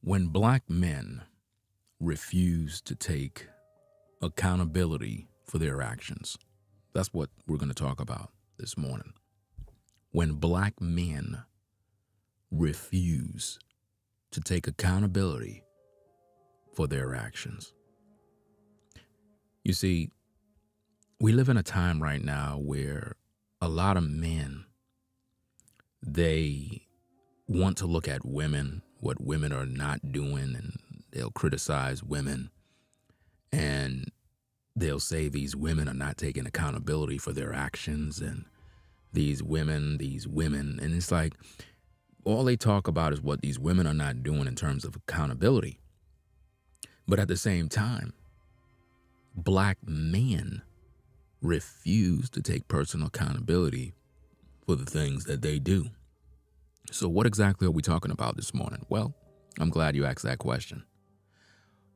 When black men refuse to take accountability for their actions, that's what we're going to talk about this morning. When black men refuse to take accountability for their actions. You see, we live in a time right now where a lot of men, they want to look at women, what women are not doing, and they'll criticize women, and they'll say these women are not taking accountability for their actions, and these women, and it's like all they talk about is what these women are not doing in terms of accountability. But at the same time, black men refuse to take personal accountability for the things that they do. So what exactly are we talking about this morning? Well, I'm glad you asked that question.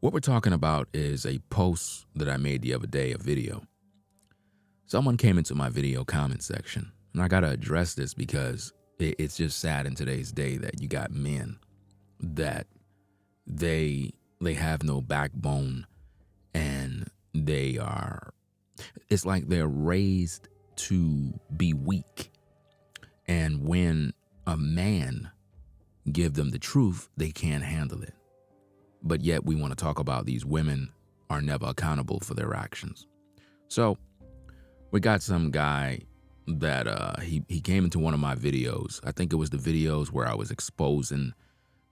What we're talking about is a post that I made the other day, a video. Someone came into my video comment section, and I got to address this because it's just sad in today's day that you got men that they have no backbone, and it's like they're raised to be weak. And when a man give them the truth, they can't handle it. But yet we want to talk about these women are never accountable for their actions. So we got some guy that he came into one of my videos. I think it was the videos where I was exposing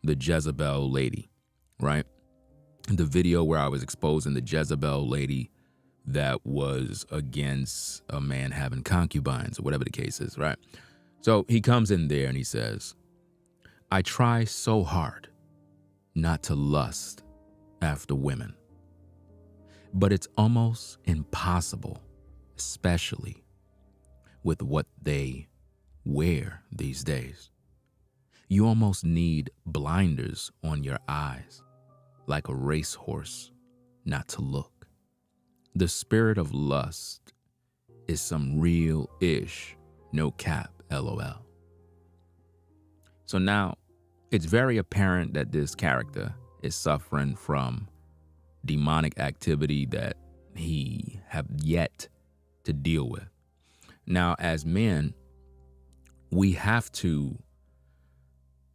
the Jezebel lady, right? The video where I was exposing the Jezebel lady that was against a man having concubines or whatever the case is, right? So he comes in there and he says, I try so hard not to lust after women, but it's almost impossible, especially with what they wear these days. You almost need blinders on your eyes, like a racehorse, not to look. The spirit of lust is some real-ish, no cap, LOL. So now, it's very apparent that this character is suffering from demonic activity that he have yet to deal with. Now, as men, we have to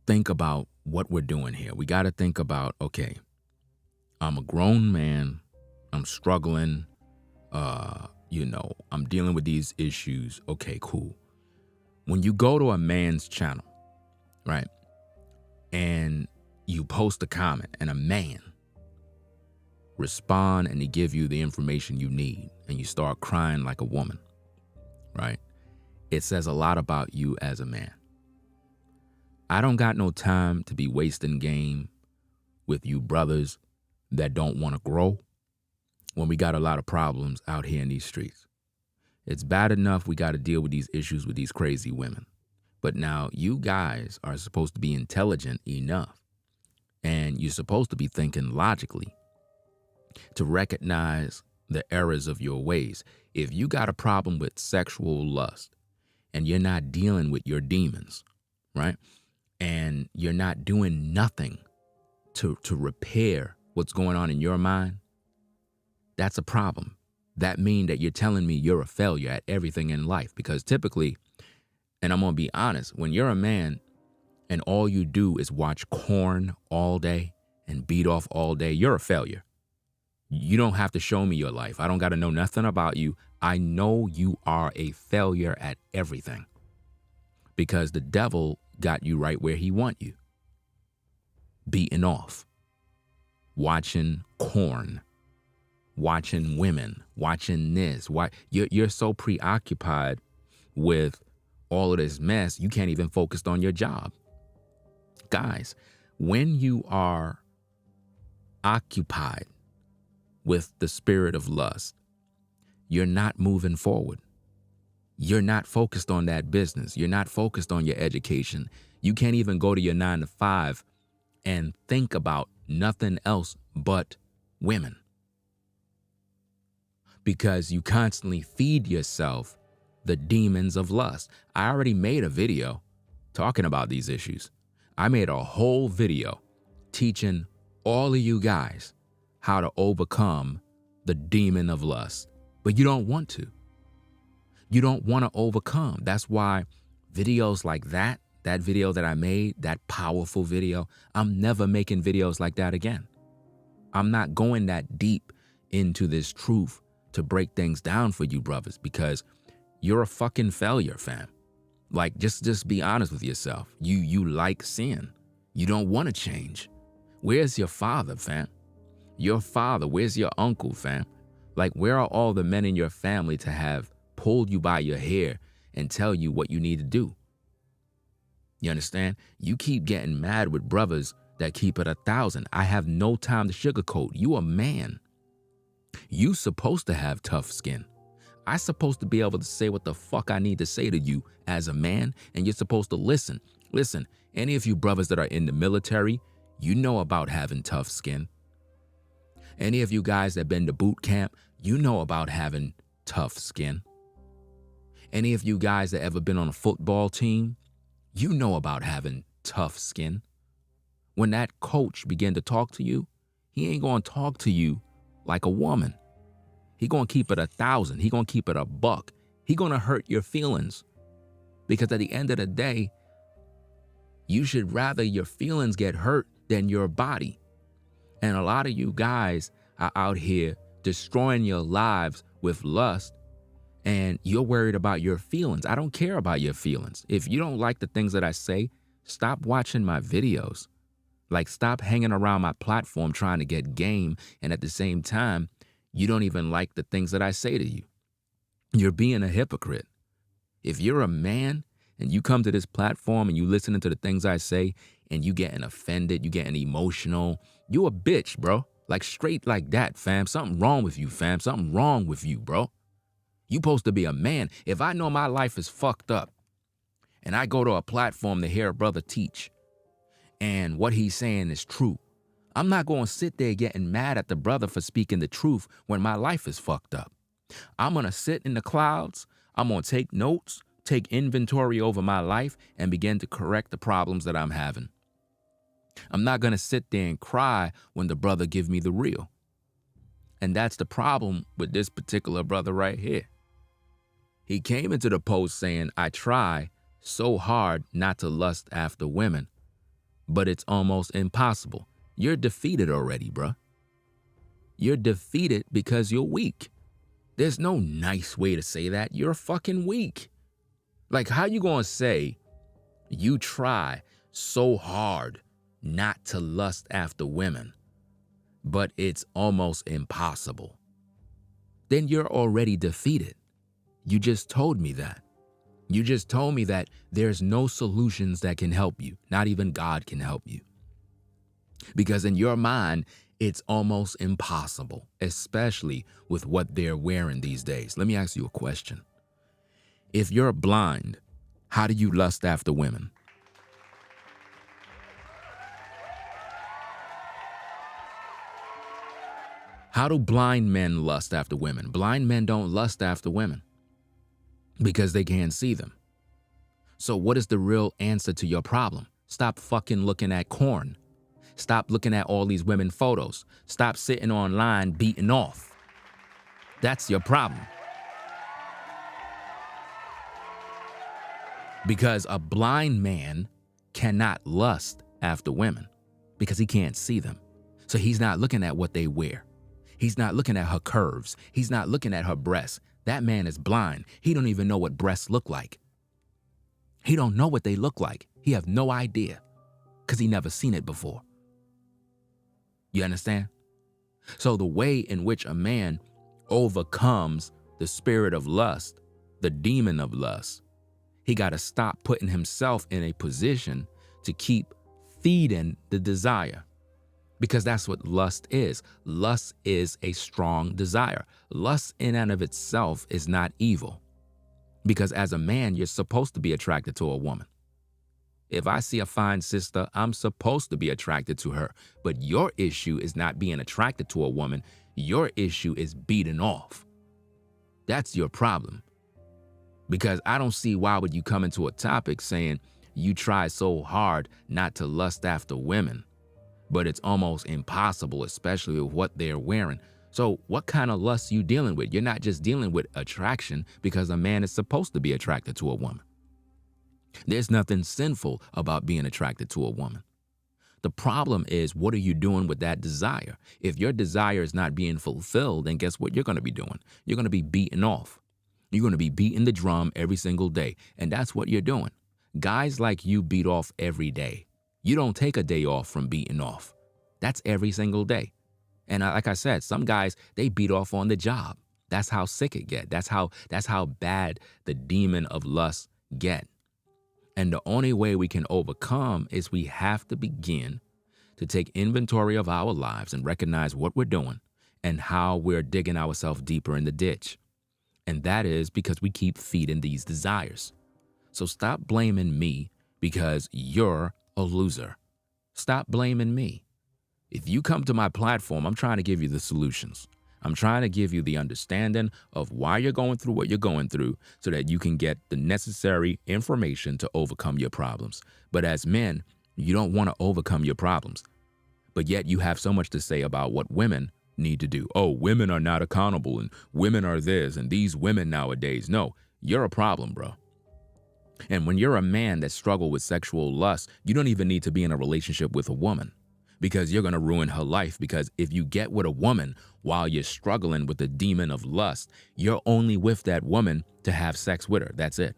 think about what we're doing here. We got to think about, okay, I'm a grown man, I'm struggling, I'm dealing with these issues. Okay, cool. When you go to a man's channel, right, and you post a comment and a man respond and they give you the information you need and you start crying like a woman, right? It says a lot about you as a man. I don't got no time to be wasting game with you brothers that don't want to grow when we got a lot of problems out here in these streets. It's bad enough we got to deal with these issues with these crazy women. But now you guys are supposed to be intelligent enough, and you're supposed to be thinking logically to recognize the errors of your ways. If you got a problem with sexual lust and you're not dealing with your demons, right? And you're not doing nothing to repair what's going on in your mind, that's a problem. That means that you're telling me you're a failure at everything in life, because typically, and I'm going to be honest, when you're a man and all you do is watch corn all day and beat off all day, you're a failure. You don't have to show me your life. I don't got to know nothing about you. I know you are a failure at everything because the devil got you right where he want you. Beating off, watching corn, watching women, watching this. You're so preoccupied with all of this mess, you can't even focus on your job. Guys, when you are occupied with the spirit of lust, you're not moving forward. You're not focused on that business. You're not focused on your education. You can't even go to your 9 to 5 and think about nothing else but women, because you constantly feed yourself the demons of lust. I already made a video talking about these issues. I made a whole video teaching all of you guys how to overcome the demon of lust, but you don't want to. You don't want to overcome. That's why videos like that video that I made, that powerful video, I'm never making videos like that again. I'm not going that deep into this truth to break things down for you brothers, because you're a fucking failure, fam. Like, just be honest with yourself. You like sin. You don't want to change. Where's your father, fam? Your father, where's your uncle, fam? Like, where are all the men in your family to have pulled you by your hair and tell you what you need to do? You understand? You keep getting mad with brothers that keep it 1,000. I have no time to sugarcoat. You a man. You supposed to have tough skin. I supposed to be able to say what the fuck I need to say to you as a man, and you're supposed to listen. Listen, any of you brothers that are in the military, you know about having tough skin. Any of you guys that been to boot camp, you know about having tough skin. Any of you guys that ever been on a football team, you know about having tough skin. When that coach begin to talk to you, he ain't gonna talk to you like a woman. He gonna keep it 1,000. He gonna keep it a buck. He gonna hurt your feelings. Because at the end of the day, you should rather your feelings get hurt than your body. And a lot of you guys are out here destroying your lives with lust, and you're worried about your feelings. I don't care about your feelings. If you don't like the things that I say, stop watching my videos. Like, stop hanging around my platform trying to get game, and at the same time, you don't even like the things that I say to you. You're being a hypocrite. If you're a man and you come to this platform and you listening to the things I say and you getting offended, you getting emotional, you a bitch, bro. Like, straight like that, fam. Something wrong with you, fam. Something wrong with you, bro. You supposed to be a man. If I know my life is fucked up and I go to a platform to hear a brother teach and what he's saying is true, I'm not going to sit there getting mad at the brother for speaking the truth when my life is fucked up. I'm going to sit in the clouds. I'm going to take notes, take inventory over my life, and begin to correct the problems that I'm having. I'm not going to sit there and cry when the brother give me the real. And that's the problem with this particular brother right here. He came into the post saying, I try so hard not to lust after women, but it's almost impossible. You're defeated already, bruh. You're defeated because you're weak. There's no nice way to say that. You're fucking weak. Like, how you gonna say you try so hard not to lust after women, but it's almost impossible? Then you're already defeated. You just told me that. You just told me that there's no solutions that can help you. Not even God can help you. Because in your mind, it's almost impossible, especially with what they're wearing these days. Let me ask you a question. If you're blind, how do you lust after women? How do blind men lust after women? Blind men don't lust after women because they can't see them. So what is the real answer to your problem? Stop fucking looking at corn. Stop looking at all these women photos. Stop sitting online beating off. That's your problem. Because a blind man cannot lust after women because he can't see them. So he's not looking at what they wear. He's not looking at her curves. He's not looking at her breasts. That man is blind. He don't even know what breasts look like. He don't know what they look like. He have no idea because he never seen it before. You understand? So the way in which a man overcomes the spirit of lust, the demon of lust, he got to stop putting himself in a position to keep feeding the desire. Because that's what lust is. Lust is a strong desire. Lust in and of itself is not evil. Because as a man, you're supposed to be attracted to a woman. If I see a fine sister, I'm supposed to be attracted to her. But your issue is not being attracted to a woman. Your issue is beating off. That's your problem. Because I don't see why would you come into a topic saying you try so hard not to lust after women, but it's almost impossible, especially with what they're wearing. So what kind of lust you dealing with? You're not just dealing with attraction because a man is supposed to be attracted to a woman. There's nothing sinful about being attracted to a woman. The problem is, what are you doing with that desire? If your desire is not being fulfilled, then guess what you're going to be doing? You're going to be beating off. You're going to be beating the drum every single day. And that's what you're doing. Guys like you beat off every day. You don't take a day off from beating off. That's every single day. And like I said, some guys, they beat off on the job. That's how sick it get. That's how bad the demon of lust get. And the only way we can overcome is we have to begin to take inventory of our lives and recognize what we're doing and how we're digging ourselves deeper in the ditch. And that is because we keep feeding these desires. So stop blaming me because you're a loser. Stop blaming me. If you come to my platform, I'm trying to give you the solutions. I'm trying to give you the understanding of why you're going through what you're going through so that you can get the necessary information to overcome your problems. But as men, you don't want to overcome your problems. But yet you have so much to say about what women need to do. Oh, women are not accountable and women are this and these women nowadays. No, you're a problem, bro. And when you're a man that struggles with sexual lust, you don't even need to be in a relationship with a woman, because you're going to ruin her life. Because if you get with a woman while you're struggling with the demon of lust, you're only with that woman to have sex with her. That's it.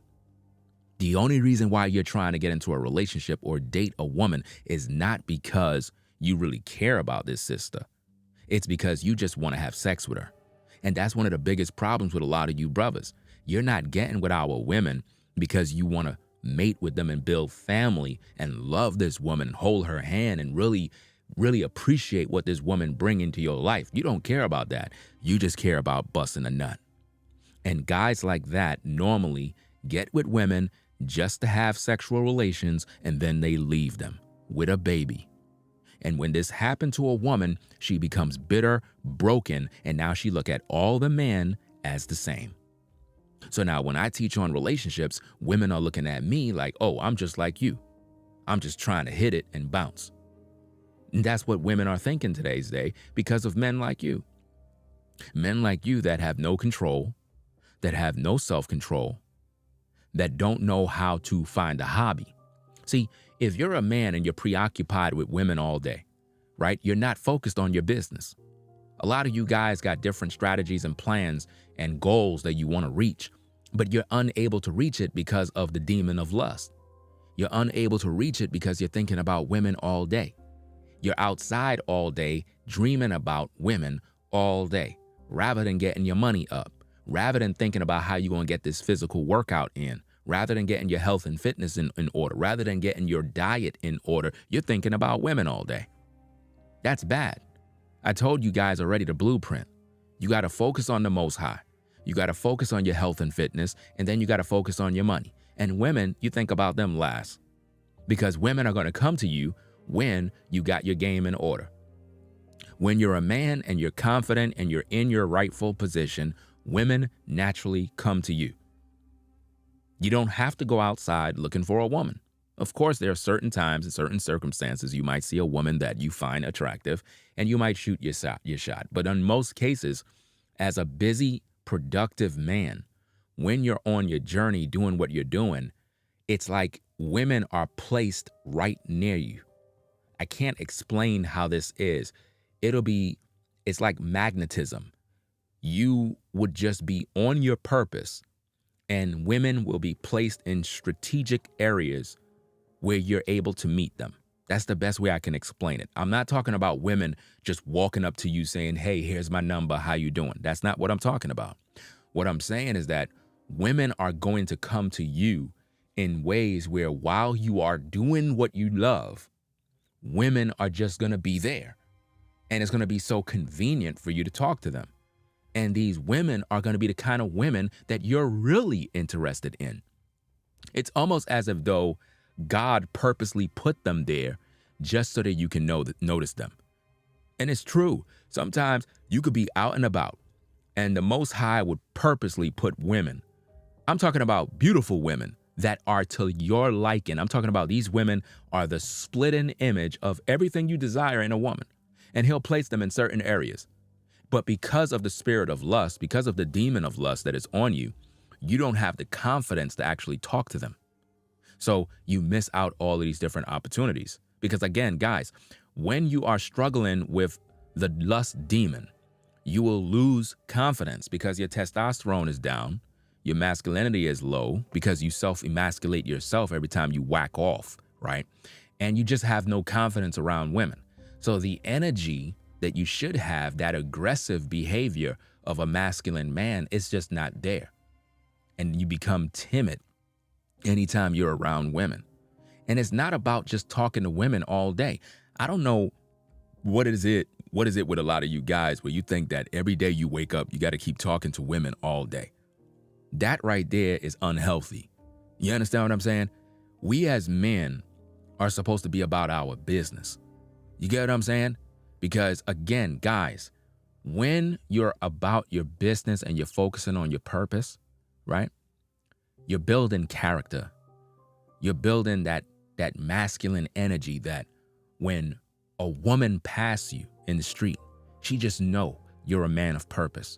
The only reason why you're trying to get into a relationship or date a woman is not because you really care about this sister. It's because you just want to have sex with her. And that's one of the biggest problems with a lot of you brothers. You're not getting with our women because you want to mate with them and build family and love this woman, hold her hand and really appreciate what this woman bring into your life. You don't care about that. You just care about busting a nut. And guys like that normally get with women just to have sexual relations, and then they leave them with a baby. And when this happened to a woman, she becomes bitter, broken, and now she look at all the men as the same. So now when I teach on relationships, women are looking at me like, oh, I'm just like you. I'm just trying to hit it and bounce. And that's what women are thinking today's day because of men like you. Men like you that have no control, that have no self-control, that don't know how to find a hobby. See, if you're a man and you're preoccupied with women all day, right, you're not focused on your business. A lot of you guys got different strategies and plans and goals that you want to reach, but you're unable to reach it because of the demon of lust. You're unable to reach it because you're thinking about women all day. You're outside all day dreaming about women all day, rather than getting your money up, rather than thinking about how you're going to get this physical workout in, rather than getting your health and fitness in order, rather than getting your diet in order. You're thinking about women all day. That's bad. I told you guys already the blueprint. You got to focus on the Most High. You got to focus on your health and fitness, and then you got to focus on your money. And women, you think about them last, because women are going to come to you when you got your game in order. When you're a man and you're confident and you're in your rightful position, women naturally come to you. You don't have to go outside looking for a woman. Of course, there are certain times and certain circumstances you might see a woman that you find attractive and you might shoot your shot. But in most cases, as a busy, productive man, when you're on your journey doing what you're doing, it's like women are placed right near you. I can't explain how this is. It's like magnetism. You would just be on your purpose, and women will be placed in strategic areas where you're able to meet them. That's the best way I can explain it. I'm not talking about women just walking up to you saying, hey, here's my number, how you doing? That's not what I'm talking about. What I'm saying is that women are going to come to you in ways where while you are doing what you love, women are just going to be there. And it's going to be so convenient for you to talk to them. And these women are going to be the kind of women that you're really interested in. It's almost as if though God purposely put them there just so that you can notice them. And it's true. Sometimes you could be out and about, and the Most High would purposely put women. I'm talking about beautiful women that are to your liking. I'm talking about these women are the split-in image of everything you desire in a woman. And he'll place them in certain areas. But because of the spirit of lust, because of the demon of lust that is on you, you don't have the confidence to actually talk to them. So you miss out all of these different opportunities. Because again, guys, when you are struggling with the lust demon, you will lose confidence because your testosterone is down. Your masculinity is low because you self-emasculate yourself every time you whack off, right? And you just have no confidence around women. So the energy that you should have, that aggressive behavior of a masculine man, is just not there. And you become timid anytime you're around women. And it's not about just talking to women all day. I don't know what is it with a lot of you guys where you think that every day you wake up, you got to keep talking to women all day. That right there is unhealthy. You understand what I'm saying? We as men are supposed to be about our business. You get what I'm saying? Because again, guys, when you're about your business and you're focusing on your purpose, right? You're building character. You're building that masculine energy that when a woman passes you in the street, she just know you're a man of purpose.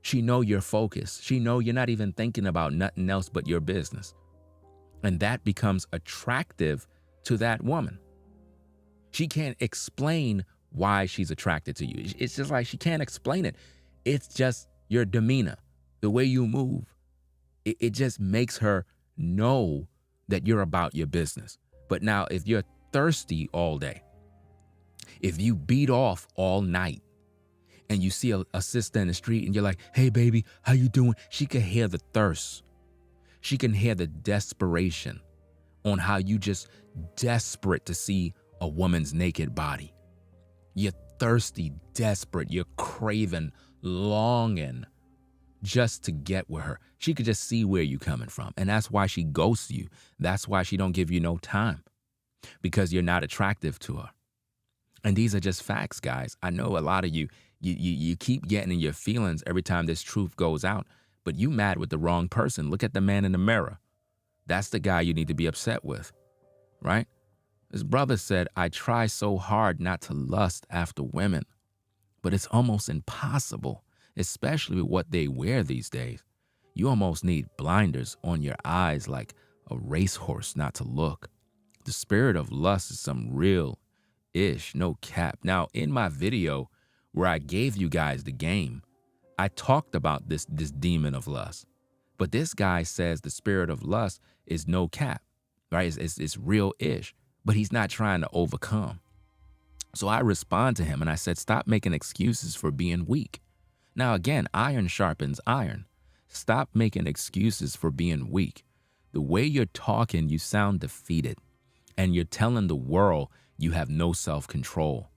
She know you're focused. She know you're not even thinking about nothing else but your business. And that becomes attractive to that woman. She can't explain why she's attracted to you. It's just like she can't explain it. It's just your demeanor, the way you move. It just makes her know that you're about your business. But now if you're thirsty all day, if you beat off all night and you see a sister in the street and you're like, hey baby, how you doing? She can hear the thirst. She can hear the desperation on how you just desperate to see a woman's naked body. You're thirsty, desperate, you're craving, longing just to get with her. She could just see where you're coming from. And that's why she ghosts you. That's why she don't give you no time, because you're not attractive to her. And these are just facts, guys. I know a lot of you keep getting in your feelings every time this truth goes out, but you mad with the wrong person. Look at the man in the mirror. That's the guy you need to be upset with, right? His brother said, I try so hard not to lust after women, but it's almost impossible, especially with what they wear these days. You almost need blinders on your eyes like a racehorse not to look. The spirit of lust is some real-ish, no cap. Now, in my video where I gave you guys the game, I talked about this demon of lust. But this guy says the spirit of lust is no cap, right? It's real-ish, but he's not trying to overcome. So I respond to him and I said, stop making excuses for being weak. Now, again, iron sharpens iron. Stop making excuses for being weak. The way you're talking, you sound defeated. And you're telling the world you have no self-control.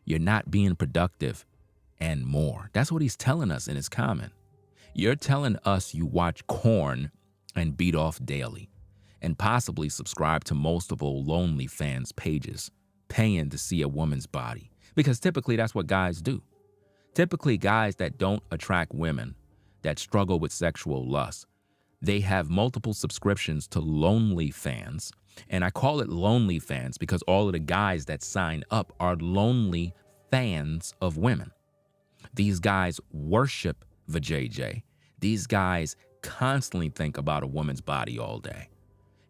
You're not being productive and more. That's what he's telling us in his comment. You're telling us you watch porn and beat off daily and possibly subscribe to multiple OnlyFans pages, paying to see a woman's body. Because typically that's what guys do. Typically guys that don't attract women, that struggle with sexual lust, they have multiple subscriptions to OnlyFans. And I call it OnlyFans because all of the guys that sign up are lonely fans of women. These guys worship vajayjay. These guys constantly think about a woman's body all day.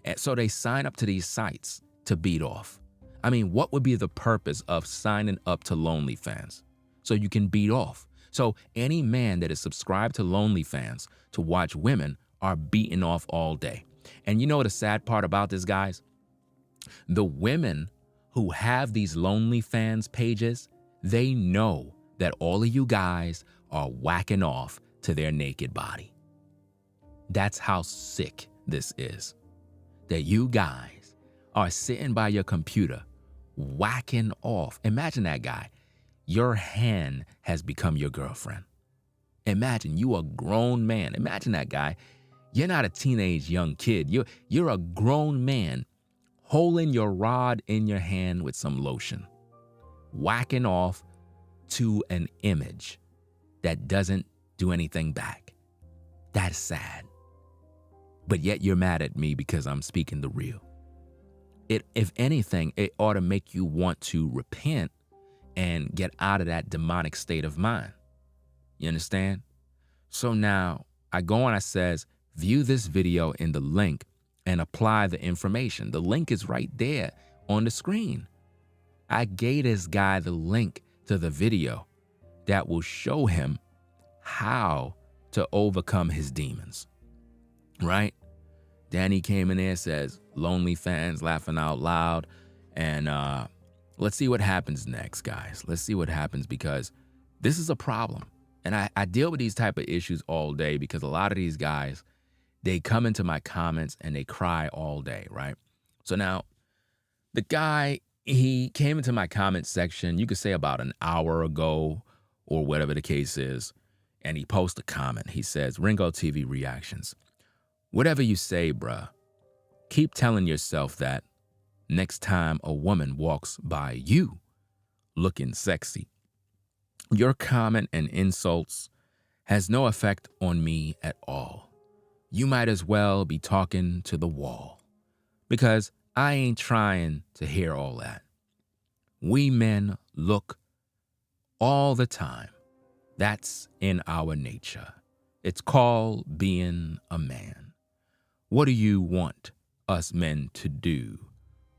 And so they sign up to these sites to beat off. I mean, what would be the purpose of signing up to OnlyFans? So you can beat off. So any man that is subscribed to OnlyFans to watch women are beating off all day. And you know the sad part about this, guys? The women who have these OnlyFans pages, they know that all of you guys are whacking off to their naked body. That's how sick this is. That you guys are sitting by your computer whacking off. Imagine that guy. Your hand has become your girlfriend. Imagine you a grown man. Imagine that guy. You're not a teenage young kid. You're a grown man holding your rod in your hand with some lotion, whacking off to an image that doesn't do anything back. That's sad. but yet you're mad at me because I'm speaking the real. If anything, it ought to make you want to repent and get out of that demonic state of mind. You understand? So now I go on, I says, view this video in the link and apply the information. The link is right there on the screen. I gave this guy the link to the video that will show him how to overcome his demons, right? Danny came in there, says, lonely fans laughing out loud. And let's see what happens next, guys. Let's see what happens, because this is a problem. And I deal with these type of issues all day, because a lot of these guys, they come into my comments and they cry all day, right? So now the guy, he came into my comment section, you could say about an hour ago or whatever the case is, and he posts a comment. He says, Ringo TV reactions. Whatever you say, bruh, keep telling yourself that next time a woman walks by you looking sexy. Your comment and insults has no effect on me at all. You might as well be talking to the wall, because I ain't trying to hear all that. We men look all the time. That's in our nature. It's called being a man. What do you want us men to do?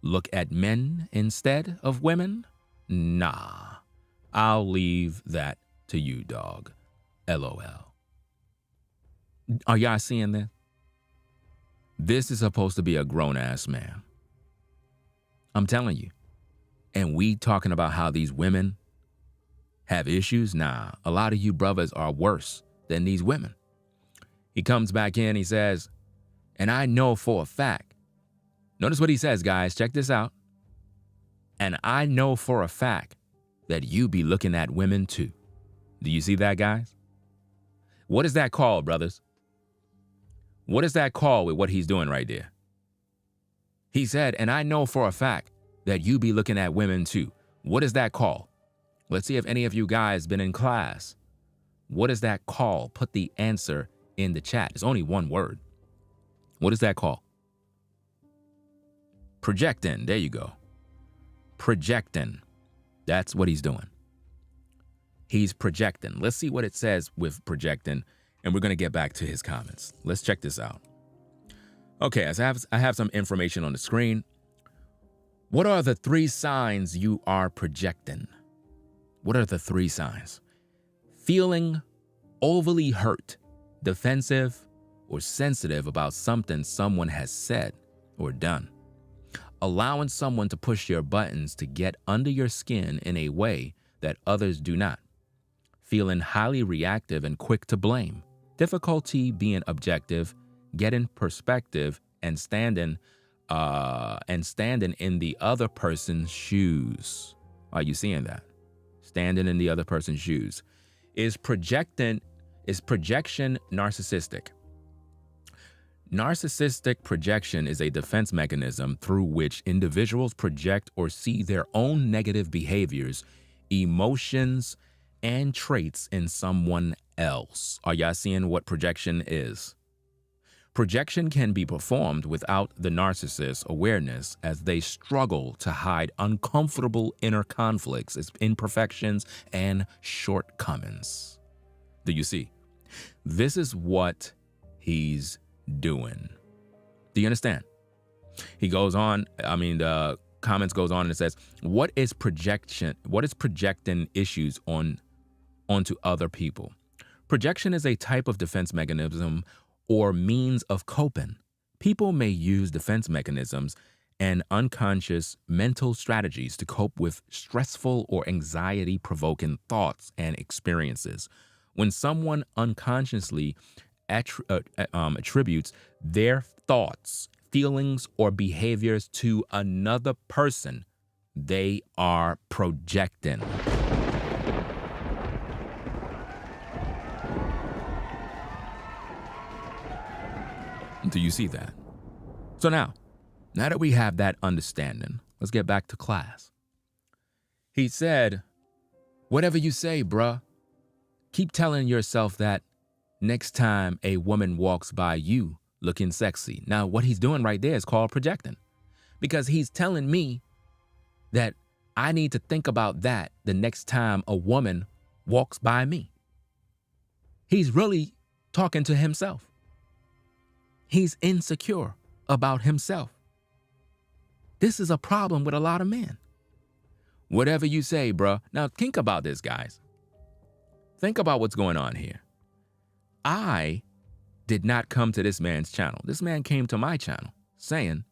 Look at men instead of women? Nah, I'll leave that to you, dog. LOL. Are y'all seeing this? This is supposed to be a grown-ass man. I'm telling you. And we talking about how these women have issues? Nah, a lot of you brothers are worse than these women. He comes back in, he says, and I know for a fact, notice what he says, guys, check this out. And I know for a fact that you be looking at women too. Do you see that, guys? What is that called, brothers? What is that called with what he's doing right there? He said, and I know for a fact that you be looking at women too. What is that called? Let's see if any of you guys been in class. What is that called? Put the answer in the chat. It's only one word. What is that called? Projecting. There you go. Projecting. That's what he's doing. He's projecting. Let's see what it says with projecting, and we're going to get back to his comments. Let's check this out. Okay, so I have some information on the screen. What are the 3 signs you are projecting? What are the 3 signs? Feeling overly hurt, defensive, or sensitive about something someone has said or done. Allowing someone to push your buttons to get under your skin in a way that others do not. Feeling highly reactive and quick to blame. Difficulty being objective, getting perspective, and standing in the other person's shoes. Are you seeing that? Standing in the other person's shoes. Is projection narcissistic? Narcissistic projection is a defense mechanism through which individuals project or see their own negative behaviors, emotions, and traits in someone else. Are y'all seeing what projection is? Projection can be performed without the narcissist's awareness, as they struggle to hide uncomfortable inner conflicts, its imperfections, and shortcomings. Do you see? This is what he's doing. Do you understand? He goes on, the comments goes on and it says, what is projection? What is projecting issues onto other people? Projection is a type of defense mechanism or means of coping. People may use defense mechanisms and unconscious mental strategies to cope with stressful or anxiety-provoking thoughts and experiences. When someone unconsciously attributes their thoughts, feelings, or behaviors to another person, they are projecting. Do you see that? So now that we have that understanding, let's get back to class. He said, whatever you say, bruh, keep telling yourself that next time a woman walks by you looking sexy. Now, what he's doing right there is called projecting, because he's telling me that I need to think about that the next time a woman walks by me. He's really talking to himself. He's insecure about himself. This is a problem with a lot of men. Whatever you say, bruh. Now, think about this, guys. Think about what's going on here. I did not come to this man's channel. This man came to my channel saying,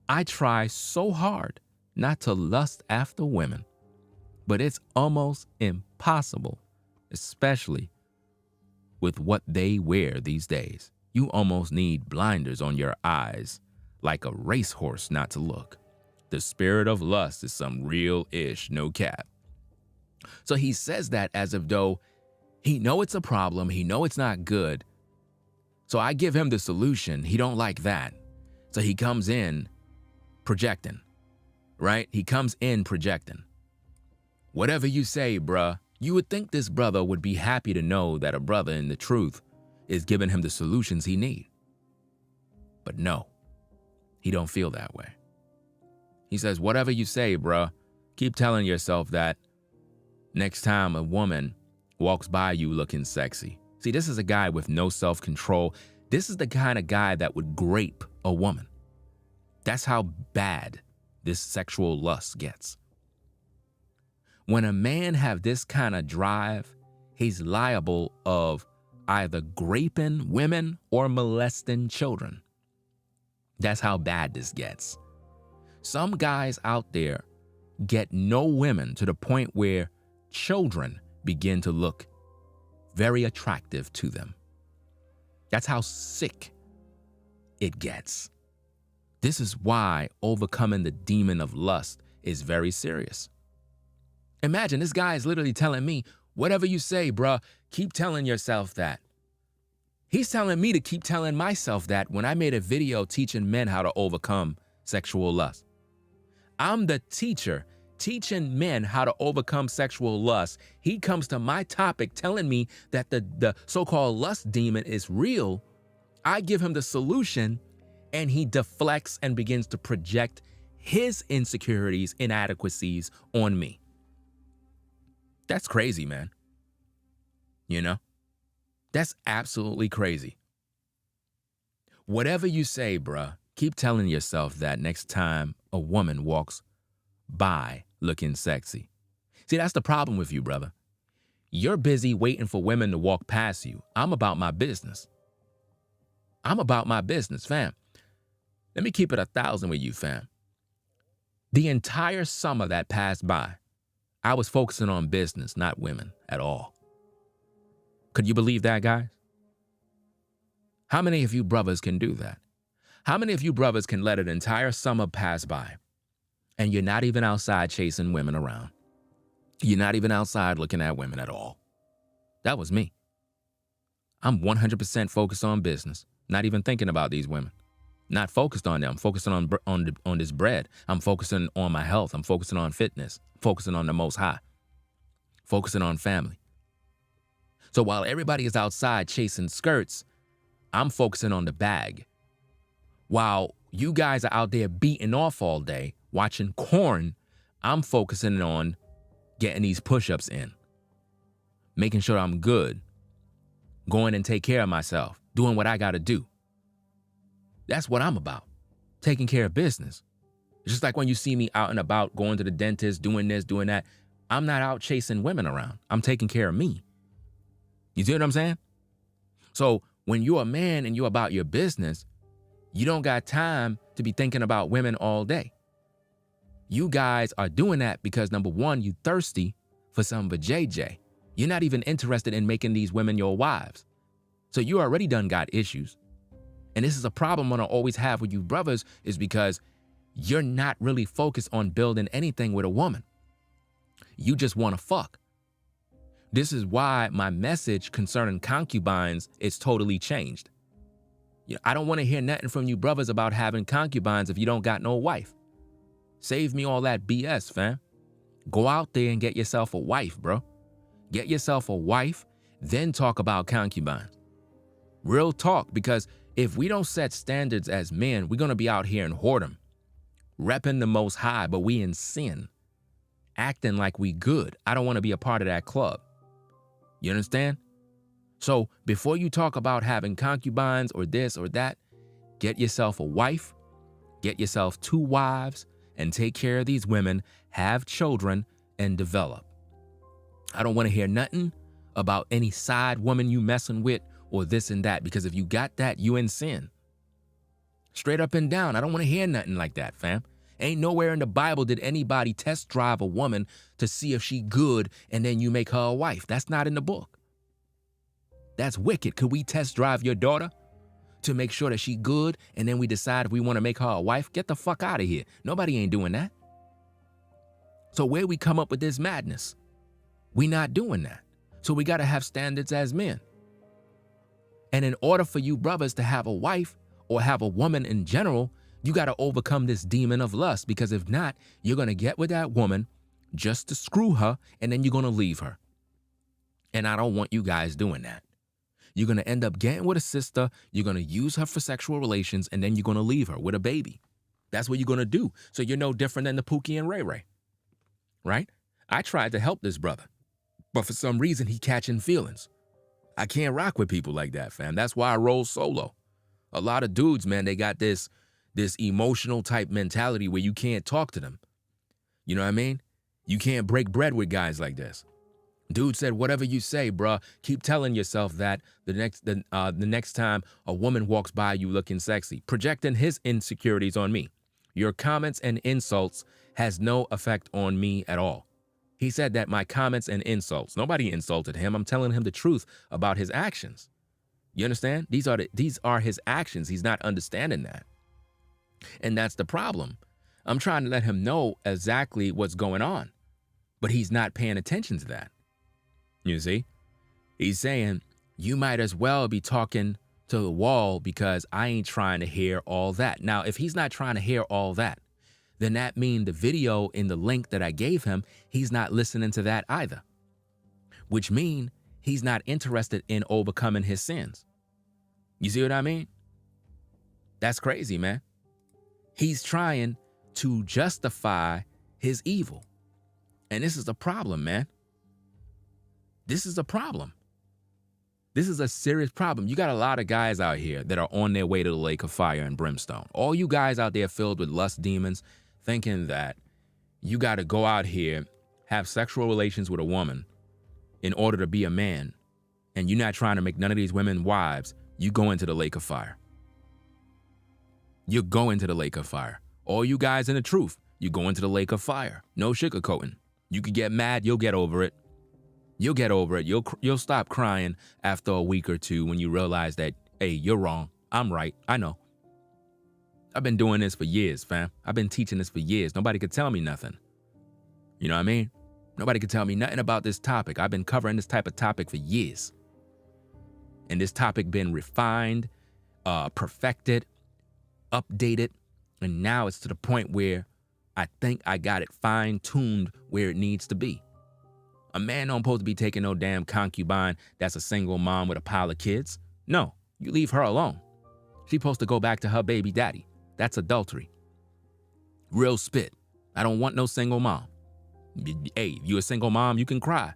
I try so hard not to lust after women, but it's almost impossible, especially with what they wear these days. You almost need blinders on your eyes like a racehorse not to look. The spirit of lust is some real ish, no cap. So he says that as if though he know it's a problem, he know it's not good. So I give him the solution. He don't like that. So he comes in projecting, right? He comes in projecting. Whatever you say, bruh, you would think this brother would be happy to know that a brother in the truth is giving him the solutions he need. But no, he don't feel that way. He says, whatever you say, bruh, keep telling yourself that next time a woman walks by you looking sexy. See, this is a guy with no self-control. This is the kind of guy that would grape a woman. That's how bad this sexual lust gets. When a man have this kind of drive, he's liable of either graping women or molesting children. That's how bad this gets. Some guys out there get no women to the point where children begin to look very attractive to them. That's how sick it gets. This is why overcoming the demon of lust is very serious. Imagine this guy is literally telling me, whatever you say, bruh, keep telling yourself that. He's telling me to keep telling myself that when I made a video teaching men how to overcome sexual lust. I'm the teacher teaching men how to overcome sexual lust. He comes to my topic telling me that the so-called lust demon is real. I give him the solution and he deflects and begins to project his insecurities, inadequacies on me. That's crazy, man. You know? That's absolutely crazy. Whatever you say, bruh, keep telling yourself that next time a woman walks by looking sexy. See, that's the problem with you, brother. You're busy waiting for women to walk past you. I'm about my business. I'm about my business, fam. Let me keep it 1,000 with you, fam. The entire summer that passed by, I was focusing on business, not women at all. Could you believe that, guys? How many of you brothers can do that? How many of you brothers can let an entire summer pass by and you're not even outside chasing women around? You're not even outside looking at women at all. That was me. I'm 100% focused on business, not even thinking about these women. Not focused on them. I'm focusing on this bread. I'm focusing on my health. I'm focusing on fitness. Focusing on the Most High. Focusing on family. So while everybody is outside chasing skirts, I'm focusing on the bag. While you guys are out there beating off all day, watching corn, I'm focusing on getting these push-ups in, making sure I'm good, going and take care of myself, doing what I got to do. That's what I'm about, taking care of business. Just like when you see me out and about, going to the dentist, doing this, doing that, I'm not out chasing women around. I'm taking care of me. You see what I'm saying? So when you're a man and you're about your business, you don't got time to be thinking about women all day. You guys are doing that because, number one, you thirsty for some vajayjay. You're not even interested in making these women your wives. So you already done got issues. And this is a problem I always have with you brothers, is because you're not really focused on building anything with a woman. You just want to fuck. This is why my message concerning concubines is totally changed. I don't want to hear nothing from you brothers about having concubines if you don't got no wife. Save me all that BS, fam. Go out there and get yourself a wife, bro. Get yourself a wife, then talk about concubines. Real talk, because If we don't set standards as men, we're going to be out here in whoredom, repping the Most High, but we in sin, acting like we good. I don't want to be a part of that club. You understand? So before you talk about having concubines or this or that, get yourself a wife, get yourself 2 wives, and take care of these women, have children, and develop. I don't want to hear nothing about any side woman you messing with or this and that, because if you got that, you in sin. Straight up and down. I don't want to hear nothing like that, fam. Ain't nowhere in the Bible did anybody test drive a woman to see if she good and then you make her a wife. That's not in the book. That's wicked. Could we test drive your daughter to make sure that she good and then we decide if we want to make her a wife? Get the fuck out of here. Nobody ain't doing that. So where we come up with this madness? We not doing that. So we got to have standards as men. And in order for you brothers to have a wife or have a woman in general, you got to overcome this demon of lust, because if not, you're going to get with that woman just to screw her and then you're going to leave her. And I don't want you guys doing that. You're going to end up getting with a sister, you're going to use her for sexual relations, and then you're going to leave her with a baby. That's what you're going to do. So you're no different than the Pookie and Ray Ray, right? I tried to help this brother, but for some reason he catching feelings. I can't rock with people like that, fam. That's why I roll solo. A lot of dudes, man, they got this emotional type mentality where you can't talk to them. You know what I mean? You can't break bread with guys like this. Dude said, whatever you say, bruh, keep telling yourself that the next time a woman walks by you looking sexy, projecting his insecurities on me. Your comments and insults has no effect on me at all. He said that my comments and insults, nobody insulted him. I'm telling him the truth about his actions. You understand? These are his actions. He's not understanding that. And that's the problem. I'm trying to let him know exactly what's going on, but he's not paying attention to that. You see? He's saying, you might as well be talking to the wall because I ain't trying to hear all that. Now, if he's not trying to hear all that, then that means the video in the link that I gave him, he's not listening to that either, which means he's not interested in overcoming his sins. You see what I mean? That's crazy, man. He's trying to justify his evil. And this is a problem, man. This is a problem. This is a serious problem. You got a lot of guys out here that are on their way to the lake of fire and brimstone. All you guys out there filled with lust demons, thinking that you got to go out here, have sexual relations with a woman in order to be a man, and you're not trying to make none of these women wives, you go into the lake of fire. You go into the lake of fire. All you guys in the truth, you go into the lake of fire. No sugarcoating. You could get mad, you'll get over it. You'll get over it. You'll stop crying after a week or two when you realize that, hey, you're wrong. I'm right. I know. I've been doing this for years, fam. I've been teaching this for years. Nobody could tell me nothing. You know what I mean? Nobody could tell me nothing about this topic. I've been covering this type of topic for years. And this topic been refined, perfected, updated, and now it's to the point where I think I got it fine-tuned where it needs to be. A man don't supposed to be taking no damn concubine that's a single mom with a pile of kids. No, you leave her alone. She's supposed to go back to her baby daddy. That's adultery. Real spit. I don't want no single mom. Hey, you a single mom, you can cry.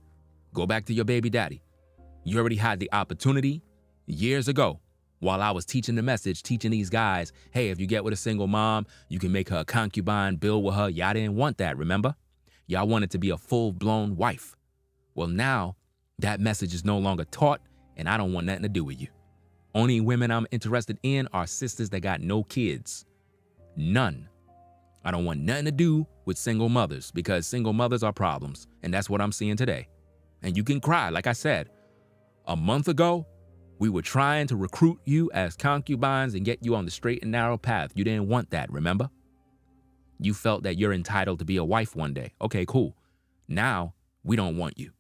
Go back to your baby daddy. You already had the opportunity years ago while I was teaching the message, teaching these guys, hey, if you get with a single mom, you can make her a concubine, build with her. Y'all didn't want that, remember? Y'all wanted to be a full-blown wife. Well, now that message is no longer taught, and I don't want nothing to do with you. Only women I'm interested in are sisters that got no kids. None. I don't want nothing to do with single mothers, because single mothers are problems, and that's what I'm seeing today. And you can cry. Like I said, a month ago, we were trying to recruit you as concubines and get you on the straight and narrow path. You didn't want that, remember? You felt that you're entitled to be a wife one day. Okay, cool. Now, we don't want you.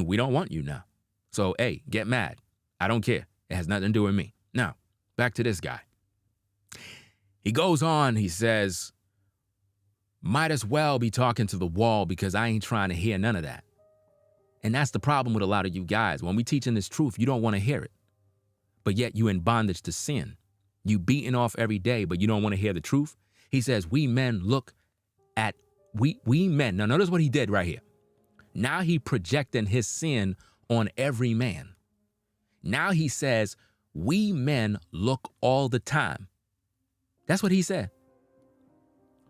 We don't want you now. So, hey, get mad. I don't care. It has nothing to do with me. Now, back to this guy. He goes on, he says, might as well be talking to the wall because I ain't trying to hear none of that. And that's the problem with a lot of you guys. When we teaching this truth, you don't want to hear it. but yet you in bondage to sin. You beating off every day, but you don't want to hear the truth. He says, we men look at, we men. Now notice what he did right here. Now he projecting his sin on every man. Now he says, we men look all the time. That's what he said.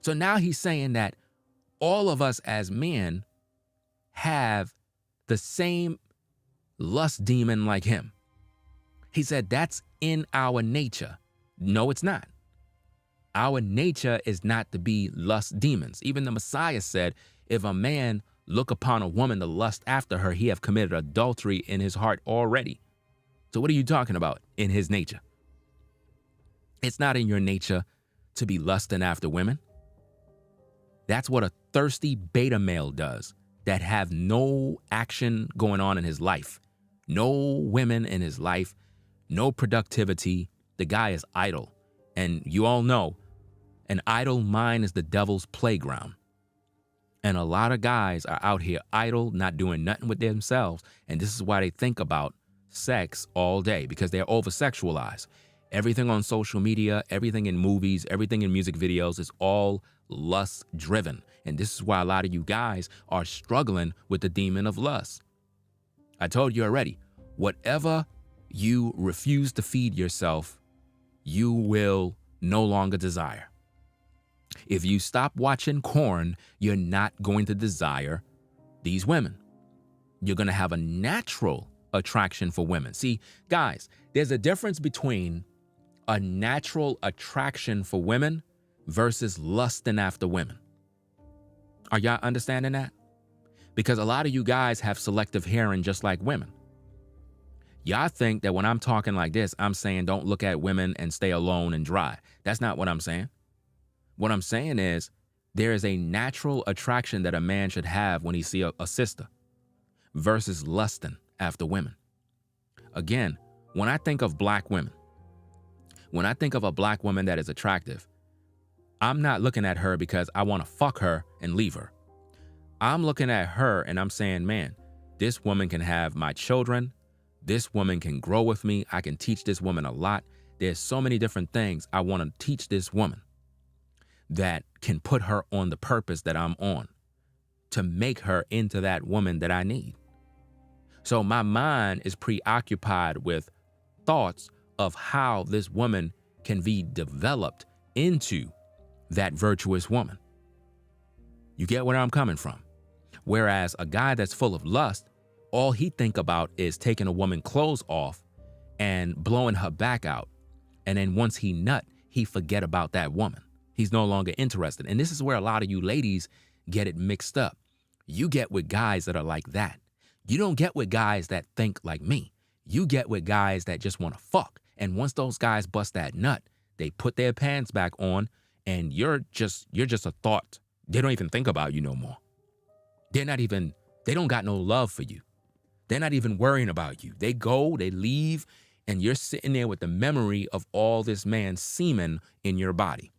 So now he's saying that all of us as men have the same lust demon like him. He said that's in our nature. No, it's not. Our nature is not to be lust demons. Even the Messiah said, if a man look upon a woman to lust after her, he have committed adultery in his heart already. So what are you talking about in his nature? It's not in your nature to be lusting after women. That's what a thirsty beta male does that have no action going on in his life. No women in his life, no productivity. The guy is idle. And you all know, an idle mind is the devil's playground. And a lot of guys are out here idle, not doing nothing with themselves. And this is why they think about sex all day, because they're over-sexualized. Everything on social media, everything in movies, everything in music videos is all lust-driven. And this is why a lot of you guys are struggling with the demon of lust. I told you already, whatever you refuse to feed yourself, you will no longer desire. If you stop watching porn, you're not going to desire these women. You're going to have a natural attraction for women. See, guys, there's a difference between a natural attraction for women versus lusting after women. Are y'all understanding that? Because a lot of you guys have selective hearing just like women. Y'all think that when I'm talking like this, I'm saying don't look at women and stay alone and dry. That's not what I'm saying. What I'm saying is there is a natural attraction that a man should have when he sees a sister versus lusting after women. Again, when I think of black women, when I think of a black woman that is attractive, I'm not looking at her because I want to fuck her and leave her. I'm looking at her and I'm saying, man, this woman can have my children. This woman can grow with me. I can teach this woman a lot. There's so many different things I want to teach this woman that can put her on the purpose that I'm on to make her into that woman that I need. So my mind is preoccupied with thoughts of how this woman can be developed into that virtuous woman. You get where I'm coming from? Whereas a guy that's full of lust, all he think about is taking a woman's clothes off and blowing her back out. And then once he nut, he forget about that woman. He's no longer interested. And this is where a lot of you ladies get it mixed up. You get with guys that are like that. You don't get with guys that think like me. You get with guys that just want to fuck. And once those guys bust that nut, they put their pants back on and you're just a thought. They don't even think about you no more. They don't got no love for you. They're not even worrying about you. They go, they leave, and you're sitting there with the memory of all this man's semen in your body.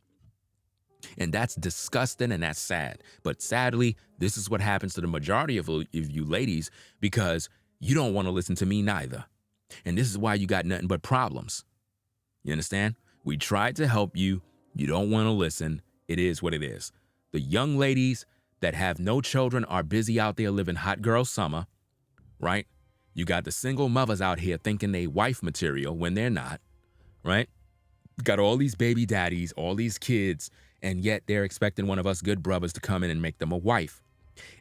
And that's disgusting and that's sad. But sadly, this is what happens to the majority of you ladies because you don't want to listen to me neither. And this is why you got nothing but problems. You understand? We tried to help you. You don't want to listen. It is what it is. The young ladies that have no children are busy out there living hot girl summer, right? You got the single mothers out here thinking they wife material when they're not, right? Got all these baby daddies, all these kids, and yet they're expecting one of us good brothers to come in and make them a wife.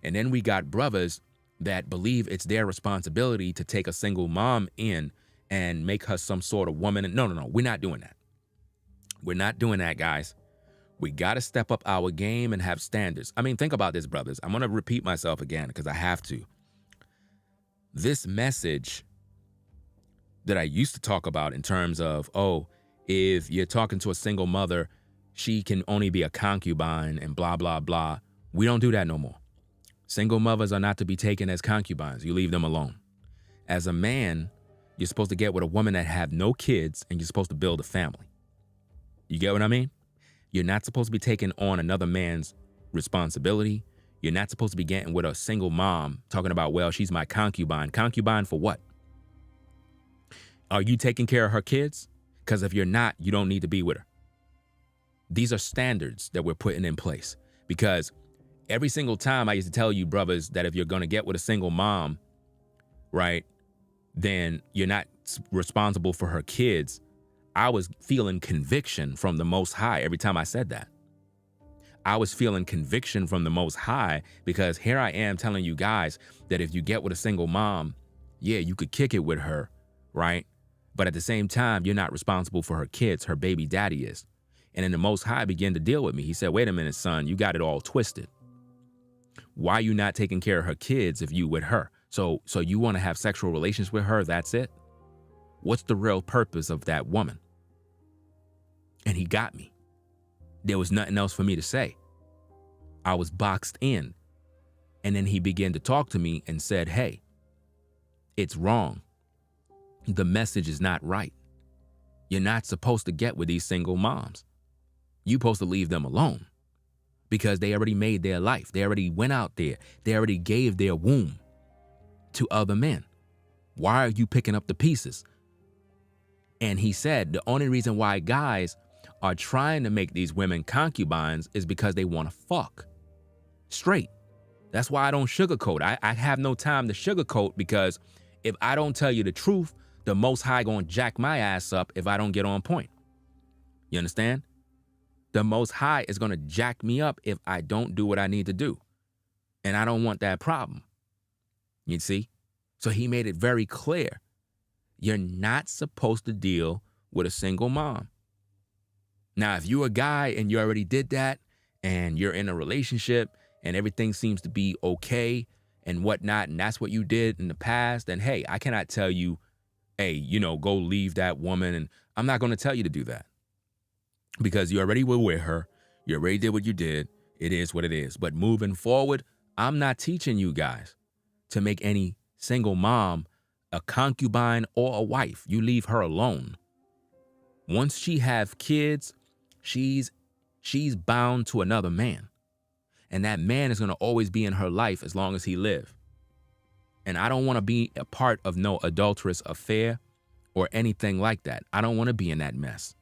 And then we got brothers that believe it's their responsibility to take a single mom in and make her some sort of woman. No, we're not doing that. We're not doing that, guys. We got to step up our game and have standards. I mean, think about this, brothers. I'm going to repeat myself again because I have to. This message that I used to talk about in terms of, oh, if you're talking to a single mother, she can only be a concubine and blah, blah, blah. We don't do that no more. Single mothers are not to be taken as concubines. You leave them alone. As a man, you're supposed to get with a woman that have no kids and you're supposed to build a family. You get what I mean? You're not supposed to be taking on another man's responsibility. You're not supposed to be getting with a single mom talking about, well, she's my concubine. Concubine for what? Are you taking care of her kids? Because if you're not, you don't need to be with her. These are standards that we're putting in place, because every single time I used to tell you, brothers, that if you're going to get with a single mom, right, then you're not responsible for her kids. I was feeling conviction from the Most High every time I said that. I was feeling conviction from the Most High, because here I am telling you guys that if you get with a single mom, yeah, you could kick it with her, right? But at the same time, you're not responsible for her kids. Her baby daddy is. And then the Most High began to deal with me. He said, wait a minute, son, you got it all twisted. Why are you not taking care of her kids if you with her? So you want to have sexual relations with her, that's it? What's the real purpose of that woman? And he got me. There was nothing else for me to say. I was boxed in. And then he began to talk to me and said, hey, it's wrong. The message is not right. You're not supposed to get with these single moms. You're supposed to leave them alone, because they already made their life. They already went out there. They already gave their womb to other men. Why are you picking up the pieces? And he said the only reason why guys are trying to make these women concubines is because they want to fuck. Straight. That's why I don't sugarcoat. I have no time to sugarcoat, because if I don't tell you the truth, the Most High gonna jack my ass up if I don't get on point. You understand? The Most High is gonna jack me up if I don't do what I need to do. And I don't want that problem. You see? So he made it very clear. You're not supposed to deal with a single mom. Now, if you're a guy and you already did that, and you're in a relationship and everything seems to be okay and whatnot, and that's what you did in the past, then hey, I cannot tell you, hey, go leave that woman. And I'm not going to tell you to do that, because you already were with her. You already did what you did. It is what it is. But moving forward, I'm not teaching you guys to make any single mom a concubine or a wife. You leave her alone. Once she have kids, she's bound to another man. And that man is going to always be in her life as long as he live. And I don't want to be a part of no adulterous affair or anything like that. I don't want to be in that mess.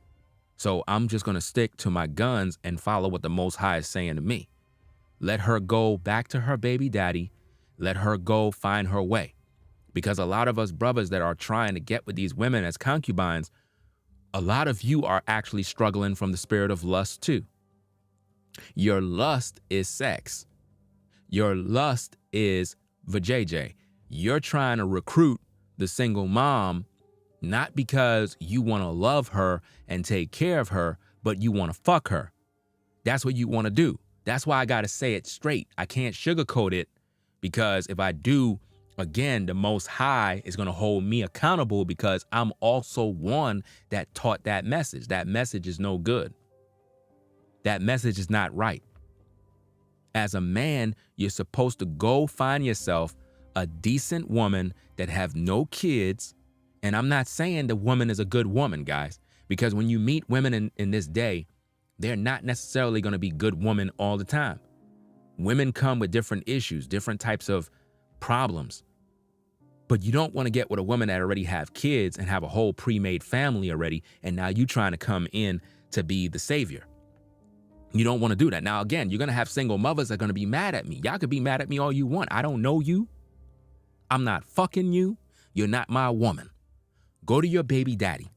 So I'm just going to stick to my guns and follow what the Most High is saying to me. Let her go back to her baby daddy. Let her go find her way. Because a lot of us brothers that are trying to get with these women as concubines, a lot of you are actually struggling from the spirit of lust too. Your lust is sex. Your lust is vajayjay. You're trying to recruit the single mom, not because you want to love her and take care of her, but you want to fuck her. That's what you want to do. That's why I got to say it straight. I can't sugarcoat it, because if I do, again, the Most High is going to hold me accountable, because I'm also one that taught that message. That message is no good. That message is not right. As a man, you're supposed to go find yourself a decent woman that have no kids. And I'm not saying the woman is a good woman, guys, because when you meet women in this day, they're not necessarily going to be good women all the time. Women come with different issues, different types of problems. But you don't want to get with a woman that already have kids and have a whole pre-made family already, and now you trying to come in to be the savior. You don't want to do that. Now, again, you're going to have single mothers that are going to be mad at me. Y'all could be mad at me all you want. I don't know you. I'm not fucking you. You're not my woman. Go to your baby daddy.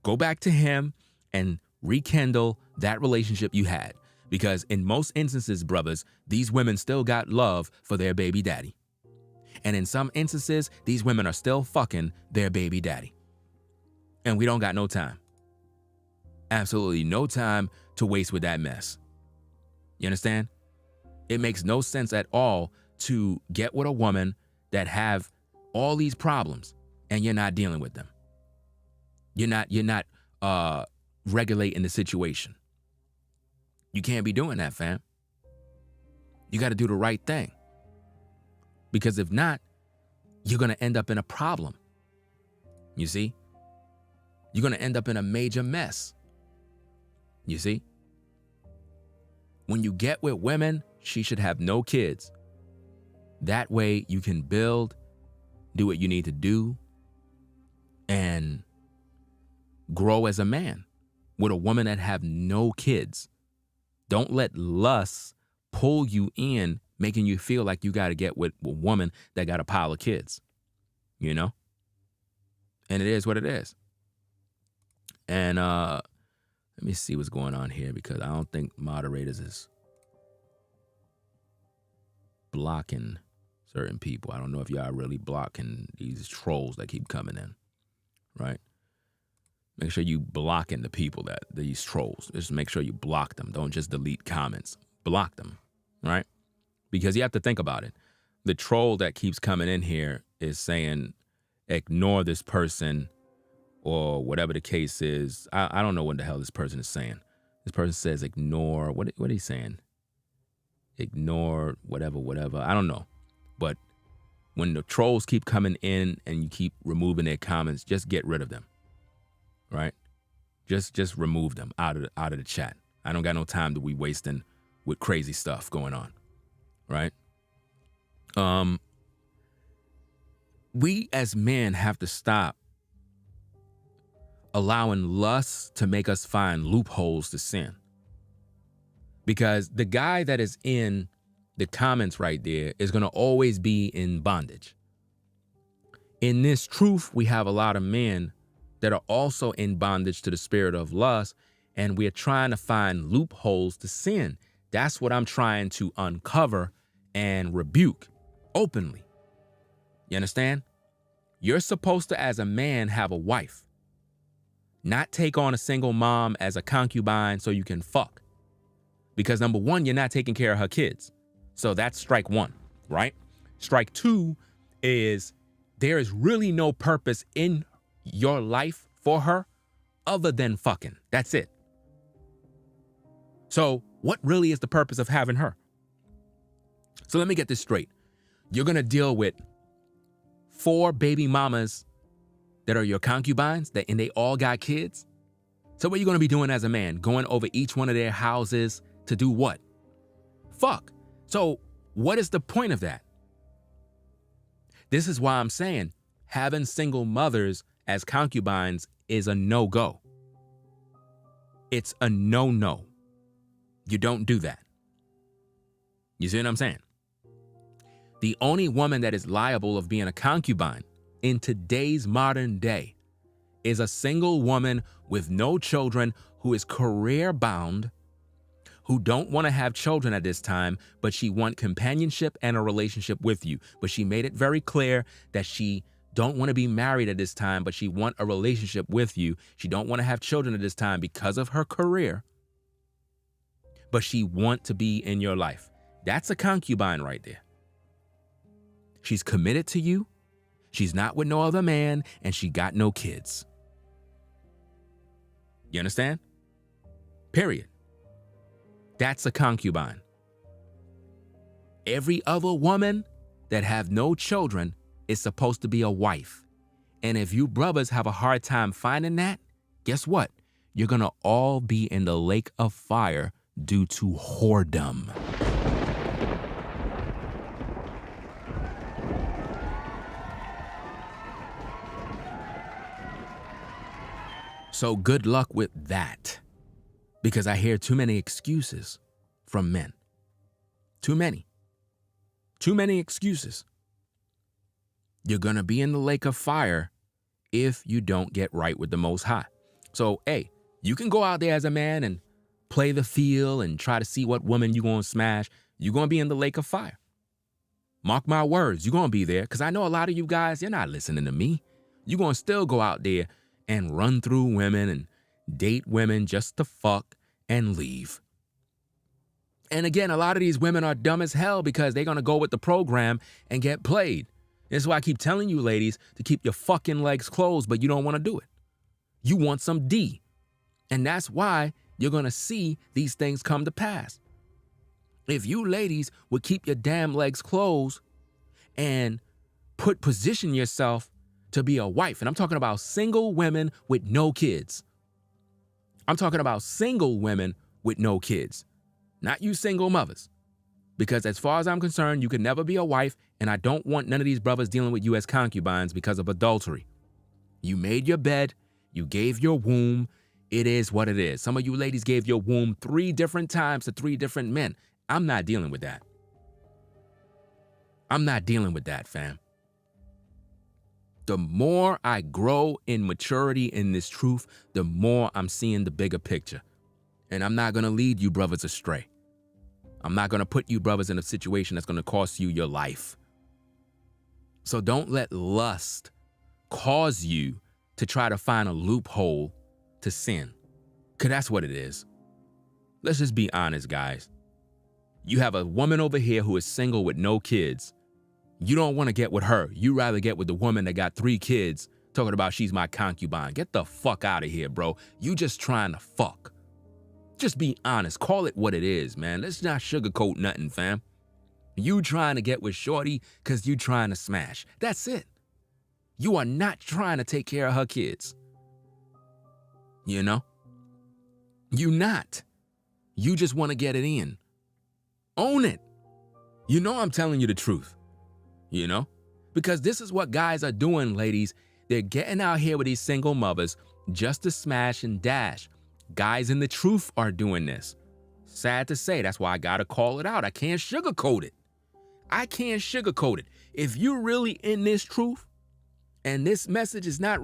Go back to him and rekindle that relationship you had. Because in most instances, brothers, these women still got love for their baby daddy. And in some instances, these women are still fucking their baby daddy. And we don't got no time. Absolutely no time to waste with that mess. You understand? It makes no sense at all to get with a woman that have all these problems and you're not dealing with them. You're not regulating the situation. You can't be doing that, fam. You got to do the right thing. Because if not, you're going to end up in a problem. You see? You're going to end up in a major mess. You see? When you get with women, she should have no kids. That way you can build, do what you need to do, and grow as a man with a woman that have no kids. Don't let lust pull you in, making you feel like you got to get with a woman that got a pile of kids, you know? And it is what it is. And let me see what's going on here, because I don't think moderators is blocking certain people. I don't know if y'all really blocking these trolls that keep coming in, right? Make sure you blocking the people that these trolls. Just make sure you block them. Don't just delete comments. Block them, right? Because you have to think about it. The troll that keeps coming in here is saying, ignore this person, or whatever the case is. I don't know what the hell this person is saying. This person says ignore. What are you saying? Ignore whatever. I don't know. But when the trolls keep coming in and you keep removing their comments, just get rid of them. Right? Just remove them out of the chat. I don't got no time to be wasting with crazy stuff going on. Right? We as men have to stop allowing lust to make us find loopholes to sin. Because the guy that is in the comments right there is going to always be in bondage. In this truth, we have a lot of men that are also in bondage to the spirit of lust, and we're trying to find loopholes to sin. That's what I'm trying to uncover and rebuke openly. You understand? You're supposed to, as a man, have a wife, not take on a single mom as a concubine so you can fuck. Because number one, you're not taking care of her kids. So that's strike one, right? Strike two is there is really no purpose in your life for her other than fucking. That's it. So what really is the purpose of having her? So let me get this straight. You're going to deal with 4 baby mamas that are your concubines, and they all got kids? So what are you going to be doing as a man? Going over each one of their houses to do what? Fuck. So what is the point of that? This is why I'm saying having single mothers as concubines is a no-go. It's a no-no. You don't do that. You see what I'm saying? The only woman that is liable of being a concubine in today's modern day is a single woman with no children who is career bound, who don't want to have children at this time, but she want companionship and a relationship with you. But she made it very clear that she don't want to be married at this time, but she want a relationship with you. She don't want to have children at this time because of her career, but she want to be in your life. That's a concubine right there. She's committed to you. She's not with no other man, and she got no kids. You understand? Period. That's a concubine. Every other woman that have no children is supposed to be a wife. And if you brothers have a hard time finding that, guess what? You're going to all be in the lake of fire due to whoredom. So good luck with that, because I hear too many excuses from men. Too many excuses. You're going to be in the lake of fire if you don't get right with the Most High. So, hey, you can go out there as a man and play the field and try to see what woman you're going to smash. You're going to be in the lake of fire. Mark my words, you're going to be there, because I know a lot of you guys, you're not listening to me. You're going to still go out there and run through women and date women just to fuck and leave. And again, a lot of these women are dumb as hell because they're going to go with the program and get played. This is why I keep telling you ladies to keep your fucking legs closed, but you don't want to do it. You want some D. And that's why you're going to see these things come to pass. If you ladies would keep your damn legs closed and position yourself to be a wife, and I'm talking about single women with no kids. I'm talking about single women with no kids, not you single mothers. Because as far as I'm concerned, you can never be a wife, and I don't want none of these brothers dealing with you as concubines because of adultery. You made your bed. You gave your womb. It is what it is. Some of you ladies gave your womb 3 different times to 3 different men. I'm not dealing with that. I'm not dealing with that, fam. The more I grow in maturity in this truth, the more I'm seeing the bigger picture. And I'm not going to lead you brothers astray. I'm not going to put you brothers in a situation that's going to cost you your life. So don't let lust cause you to try to find a loophole to sin. Because that's what it is. Let's just be honest, guys. You have a woman over here who is single with no kids. You don't want to get with her. You rather get with the woman that got 3 kids talking about she's my concubine. Get the fuck out of here, bro. You just trying to fuck. Just be honest. Call it what it is, man. Let's not sugarcoat nothing, fam. You trying to get with shorty because you trying to smash. That's it. You are not trying to take care of her kids. You know? You not. You just want to get it in. Own it. You know I'm telling you the truth. You know? Because this is what guys are doing, ladies. They're getting out here with these single mothers just to smash and dash. Guys in the truth are doing this. Sad to say, that's why I gotta call it out. I can't sugarcoat it. I can't sugarcoat it. If you're really in this truth and this message is not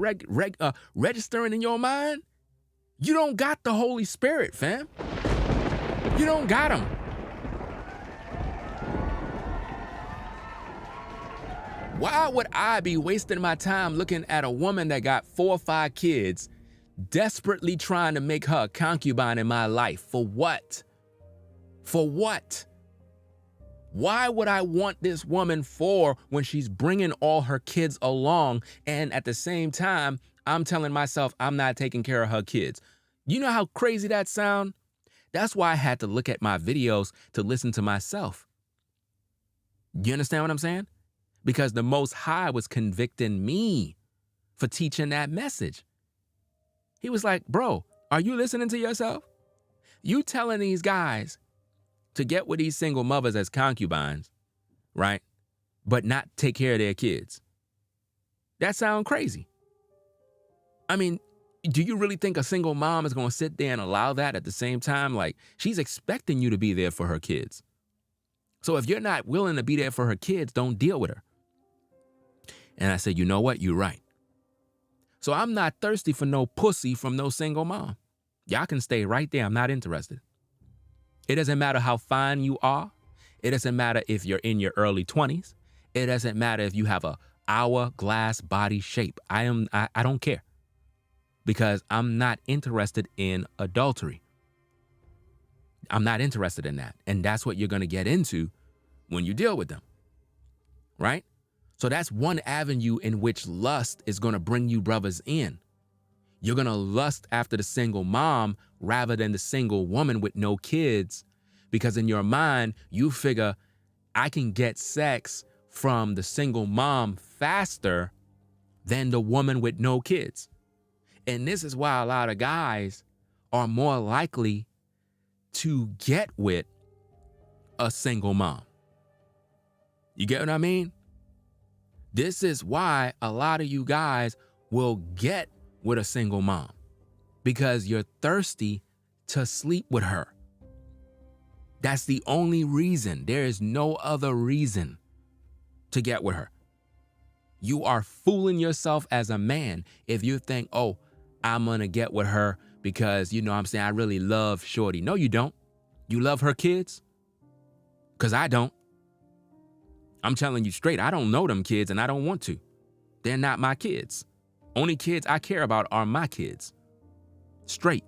registering in your mind, you don't got the Holy Spirit, fam. You don't got him. Why would I be wasting my time looking at a woman that got 4 or 5 kids, desperately trying to make her a concubine in my life? For what? For what? Why would I want this woman for when she's bringing all her kids along and at the same time, I'm telling myself I'm not taking care of her kids? You know how crazy that sound? That's why I had to look at my videos to listen to myself. You understand what I'm saying? Because the Most High was convicting me for teaching that message. He was like, bro, are you listening to yourself? You telling these guys to get with these single mothers as concubines, right? But not take care of their kids. That sounds crazy. I mean, do you really think a single mom is going to sit there and allow that at the same time? Like, she's expecting you to be there for her kids. So if you're not willing to be there for her kids, don't deal with her. And I said, you know what? You're right. So I'm not thirsty for no pussy from no single mom. Y'all can stay right there. I'm not interested. It doesn't matter how fine you are. It doesn't matter if you're in your early 20s. It doesn't matter if you have a hourglass body shape. I don't care. Because I'm not interested in adultery. I'm not interested in that. And that's what you're going to get into when you deal with them. Right? So that's one avenue in which lust is going to bring you brothers in. You're going to lust after the single mom rather than the single woman with no kids, because in your mind, you figure I can get sex from the single mom faster than the woman with no kids. And this is why a lot of guys are more likely to get with a single mom. You get what I mean? This is why a lot of you guys will get with a single mom, because you're thirsty to sleep with her. That's the only reason. There is no other reason to get with her. You are fooling yourself as a man if you think, oh, I'm going to get with her because, you know what I'm saying, I really love shorty. No, you don't. You love her kids? Because I don't. I'm telling you straight, I don't know them kids and I don't want to. They're not my kids. Only kids I care about are my kids. Straight.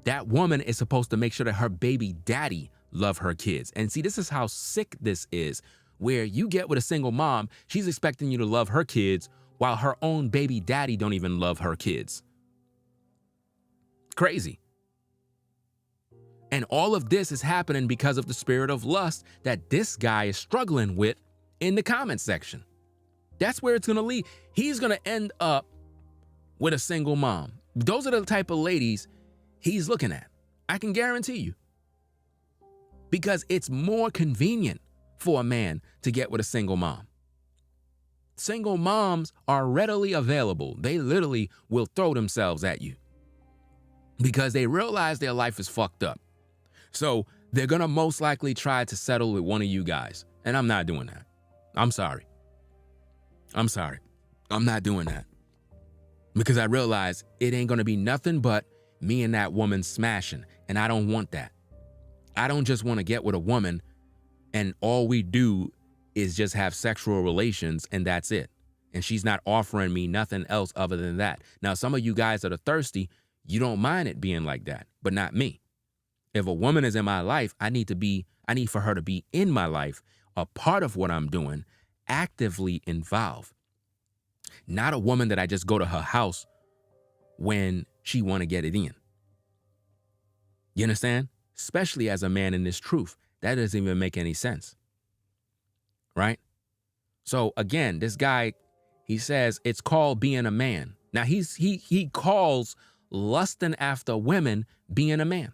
That woman is supposed to make sure that her baby daddy love her kids. And see, this is how sick this is, where you get with a single mom, she's expecting you to love her kids while her own baby daddy don't even love her kids. Crazy. And all of this is happening because of the spirit of lust that this guy is struggling with in the comment section. That's where it's going to lead. He's going to end up with a single mom. Those are the type of ladies he's looking at. I can guarantee you. Because it's more convenient for a man to get with a single mom. Single moms are readily available. They literally will throw themselves at you because they realize their life is fucked up. So they're going to most likely try to settle with one of you guys. And I'm not doing that. I'm sorry. I'm not doing that. Because I realize it ain't going to be nothing but me and that woman smashing. And I don't want that. I don't just want to get with a woman and all we do is just have sexual relations and that's it. And she's not offering me nothing else other than that. Now, some of you guys that are thirsty, you don't mind it being like that, but not me. If a woman is in my life, I need for her to be in my life, a part of what I'm doing, actively involved. Not a woman that I just go to her house when she want to get it in. You understand? Especially as a man in this truth. That doesn't even make any sense. Right? So again, this guy, he says it's called being a man. Now he calls lusting after women being a man.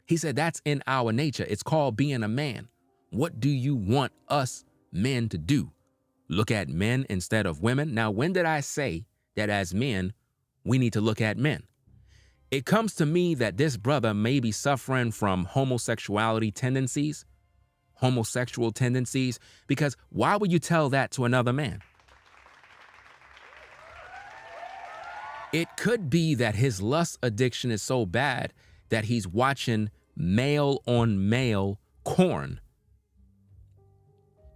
He said that's in our nature. It's called being a man. What do you want us men to do? Look at men instead of women? Now, when did I say that as men, we need to look at men? It comes to me that this brother may be suffering from homosexual tendencies, because why would you tell that to another man? It could be that his lust addiction is so bad that he's watching male on male porn.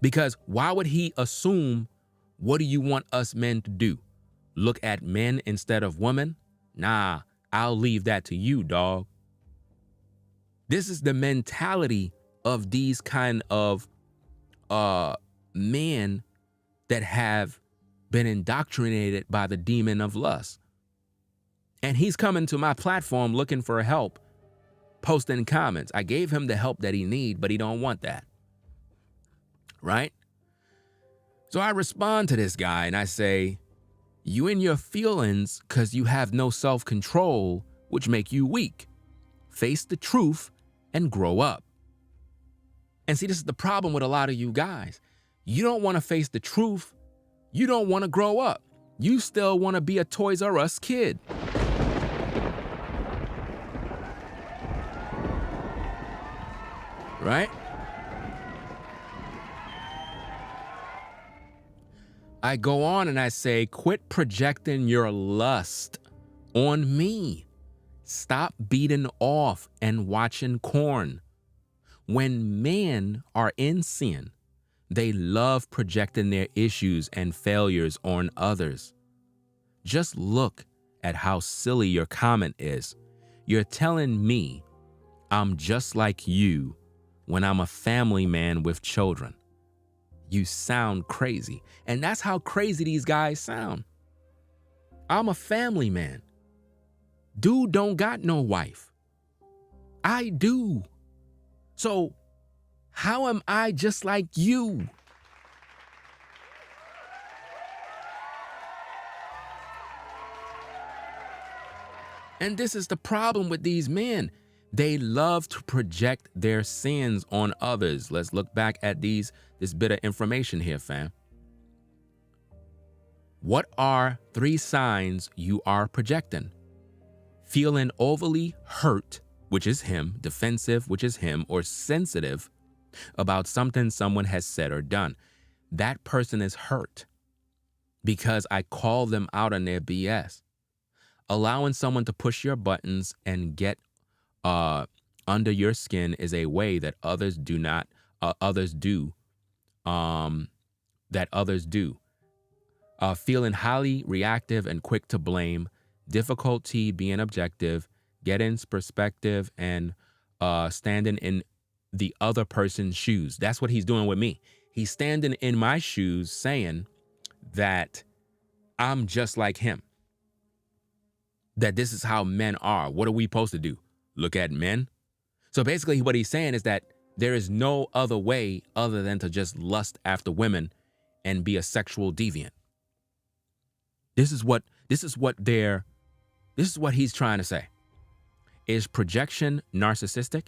Because why would he assume, what do you want us men to do? Look at men instead of women? Nah, I'll leave that to you, dog. This is the mentality of these kind of men that have been indoctrinated by the demon of lust. And he's coming to my platform looking for help, posting comments. I gave him the help that he need, but he don't want that. Right? So I respond to this guy and I say, you in your feelings because you have no self-control, which make you weak. Face the truth and grow up. And see, this is the problem with a lot of you guys. You don't want to face the truth. You don't want to grow up. You still want to be a Toys R Us kid. Right? I go on and I say, quit projecting your lust on me. Stop beating off and watching porn. When men are in sin, they love projecting their issues and failures on others. Just look at how silly your comment is. You're telling me I'm just like you when I'm a family man with children. You sound crazy. And that's how crazy these guys sound. I'm a family man. Dude don't got no wife. I do. So how am I just like you? And this is the problem with these men. They love to project their sins on others. Let's look back at this bit of information here, fam. What are 3 signs you are projecting? Feeling overly hurt, which is him, defensive, which is him, or sensitive about something someone has said or done. That person is hurt because I call them out on their BS. Allowing someone to push your buttons and get under your skin is a way that others do. Feeling highly reactive and quick to blame, difficulty being objective, getting perspective, and standing in the other person's shoes. That's what he's doing with me. He's standing in my shoes saying that I'm just like him. That this is how men are. What are we supposed to do? Look at men? So basically what he's saying is that there is no other way other than to just lust after women and be a sexual deviant. This is what he's trying to say. Is projection narcissistic?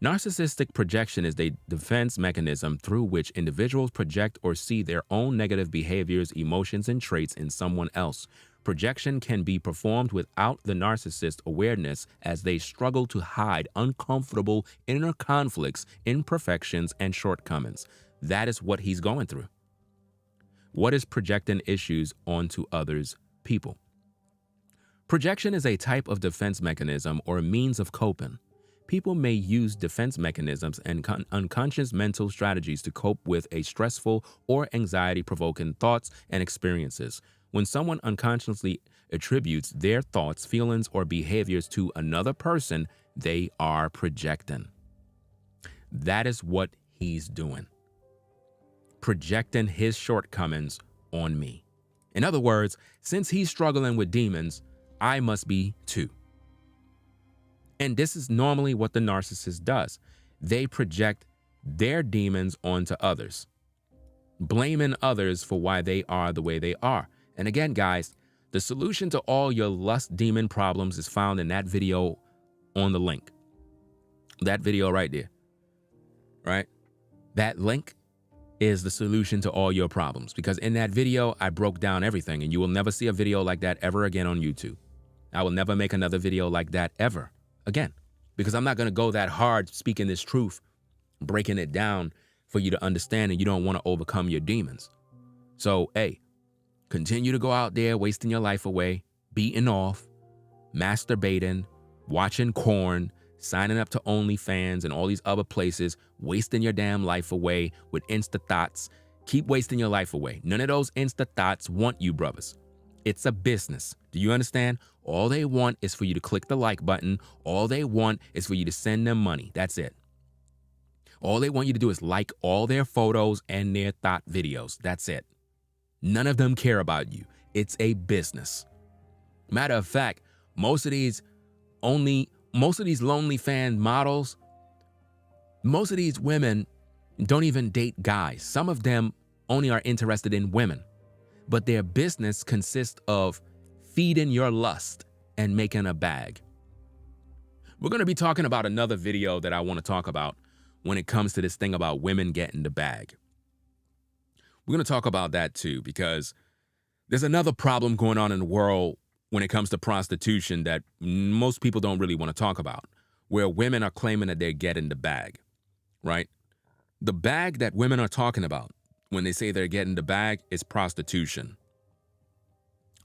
Narcissistic projection is a defense mechanism through which individuals project or see their own negative behaviors, emotions, and traits in someone else. Projection can be performed without the narcissist's awareness as they struggle to hide uncomfortable inner conflicts, imperfections, and shortcomings. That is what he's going through. What is projecting issues onto others' people? Projection is a type of defense mechanism or a means of coping. People may use defense mechanisms and unconscious mental strategies to cope with a stressful or anxiety-provoking thoughts and experiences. When someone unconsciously attributes their thoughts, feelings, or behaviors to another person, they are projecting. That is what he's doing. Projecting his shortcomings on me. In other words, since he's struggling with demons, I must be too. And this is normally what the narcissist does. They project their demons onto others, blaming others for why they are the way they are. And again, guys, the solution to all your lust demon problems is found in that video on the link. That video right there, right? That link is the solution to all your problems, because in that video, I broke down everything, and you will never see a video like that ever again on YouTube. I will never make another video like that ever again, because I'm not going to go that hard speaking this truth, breaking it down for you to understand, and you don't want to overcome your demons. So, hey, continue to go out there wasting your life away, beating off, masturbating, watching porn, signing up to OnlyFans and all these other places, wasting your damn life away with Insta thoughts. Keep wasting your life away. None of those Insta thoughts want you, brothers. It's a business. Do you understand? All they want is for you to click the like button. All they want is for you to send them money. That's it. All they want you to do is like all their photos and their thought videos. That's it. None of them care about you. It's a business. Matter of fact, most of these OnlyFans models, most of these women don't even date guys. Some of them only are interested in women. But their business consists of feeding your lust and making a bag. We're going to be talking about another video that I want to talk about when it comes to this thing about women getting the bag. We're going to talk about that too, because there's another problem going on in the world when it comes to prostitution that most people don't really want to talk about, where women are claiming that they're getting the bag, right? The bag that women are talking about when they say they're getting the bag is prostitution.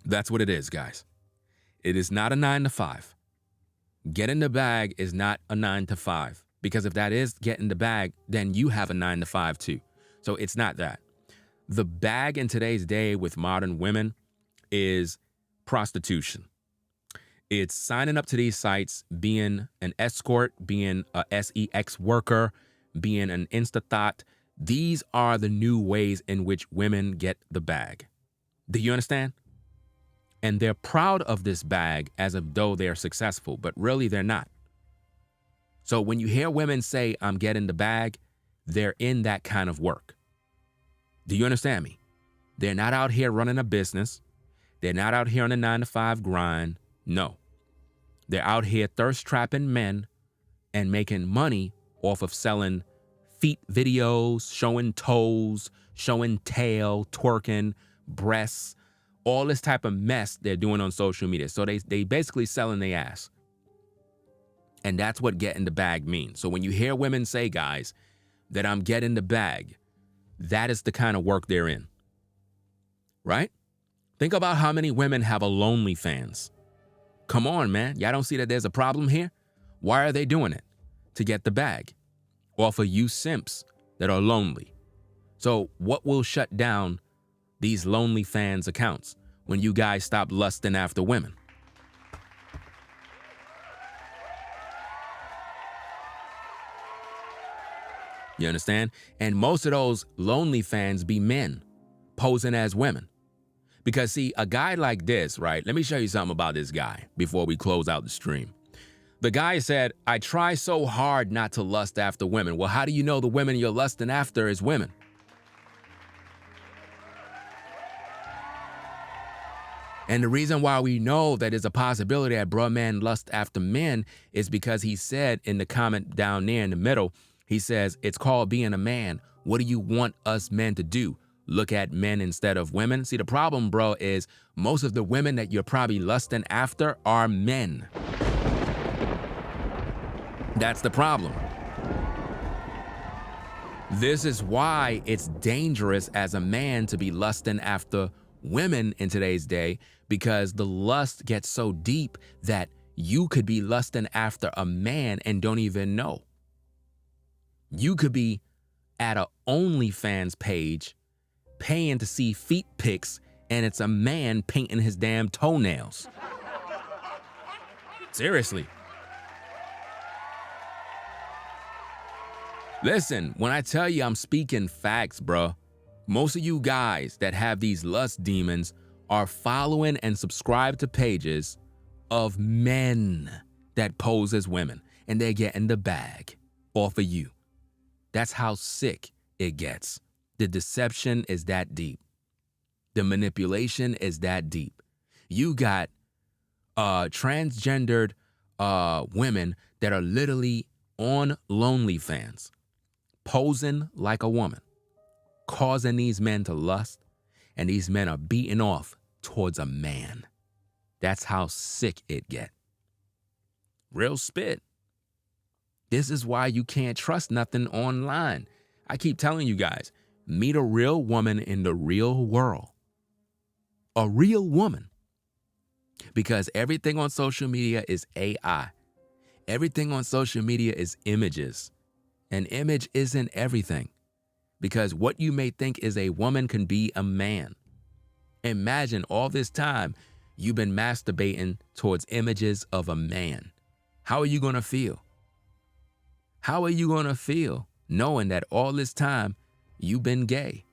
That's what it is, guys. It is not a 9-to-5. Getting the bag is not a 9-to-5, because if that is getting the bag, then you have a 9-to-5 too. So it's not that. The bag in today's day with modern women is prostitution. It's signing up to these sites, being an escort, being a sex worker, being an Insta thought. These are the new ways in which women get the bag. Do you understand? And they're proud of this bag as if though they're successful, but really they're not. So when you hear women say, I'm getting the bag, they're in that kind of work. Do you understand me? They're not out here running a business. They're not out here on a 9-to-5 grind. No. They're out here thirst trapping men and making money off of selling feet videos, showing toes, showing tail, twerking, breasts, all this type of mess they're doing on social media. So they basically selling their ass. And that's what getting the bag means. So when you hear women say, guys, that I'm getting the bag, that is the kind of work they're in, right? Think about how many women have a OnlyFans. Come on, man. Y'all don't see that there's a problem here? Why are they doing it? To get the bag. Or for you simps that are lonely. So what will shut down these OnlyFans accounts when you guys stop lusting after women? You understand? And most of those OnlyFans be men posing as women. Because see, a guy like this, right? Let me show you something about this guy before we close out the stream. The guy said, I try so hard not to lust after women. Well, how do you know the women you're lusting after is women? And the reason why we know that there's a possibility that bruh man lust after men is because he said in the comment down there in the middle, he says, it's called being a man. What do you want us men to do? Look at men instead of women? See, the problem, bro, is most of the women that you're probably lusting after are men. That's the problem. This is why it's dangerous as a man to be lusting after women in today's day, because the lust gets so deep that you could be lusting after a man and don't even know. You could be at a OnlyFans page paying to see feet pics, and it's a man painting his damn toenails. Seriously. Listen, when I tell you I'm speaking facts, bro, most of you guys that have these lust demons are following and subscribed to pages of men that pose as women, and they're getting the bag off of you. That's how sick it gets. The deception is that deep. The manipulation is that deep. You got transgendered women that are literally on OnlyFans, posing like a woman, causing these men to lust, and these men are beating off towards a man. That's how sick it get. Real spit. This is why you can't trust nothing online. I keep telling you guys, meet a real woman in the real world. A real woman. Because everything on social media is AI. Everything on social media is images. An image isn't everything. Because what you may think is a woman can be a man. Imagine all this time you've been masturbating towards images of a man. How are you going to feel? How are you going to feel knowing that all this time you've been gay?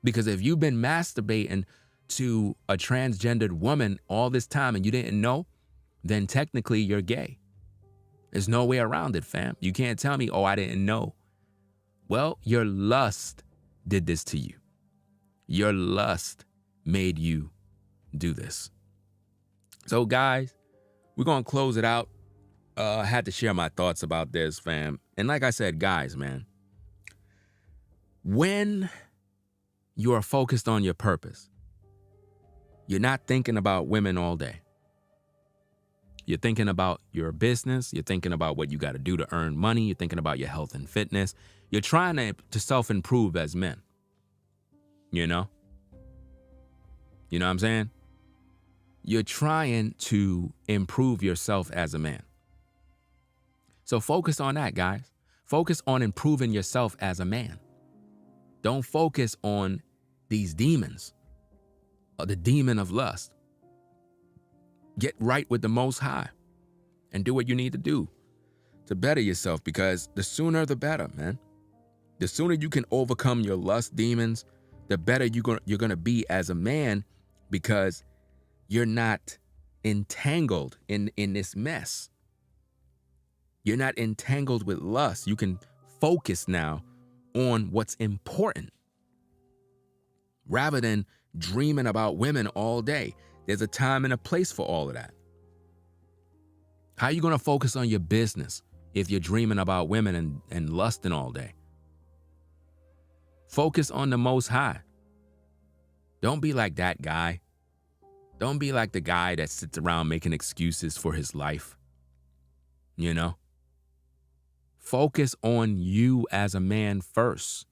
Because if you've been masturbating to a transgendered woman all this time and you didn't know, then technically you're gay. There's no way around it, fam. You can't tell me, oh, I didn't know. Well, your lust did this to you. Your lust made you do this. So guys, we're going to close it out. I had to share my thoughts about this, fam. And like I said, guys, man, when you are focused on your purpose, you're not thinking about women all day. You're thinking about your business. You're thinking about what you got to do to earn money. You're thinking about your health and fitness. You're trying to self-improve as men. You know? You know what I'm saying? You're trying to improve yourself as a man. So focus on that, guys. Focus on improving yourself as a man. Don't focus on these demons or the demon of lust. Get right with the Most High and do what you need to do to better yourself, because the sooner the better, man. The sooner you can overcome your lust demons, the better you're gonna be as a man, because you're not entangled in this mess. You're not entangled with lust. You can focus now on what's important rather than dreaming about women all day. There's a time and a place for all of that. How are you going to focus on your business if you're dreaming about women and lusting all day? Focus on the Most High. Don't be like that guy. Don't be like the guy that sits around making excuses for his life. You know? Focus on you as a man first.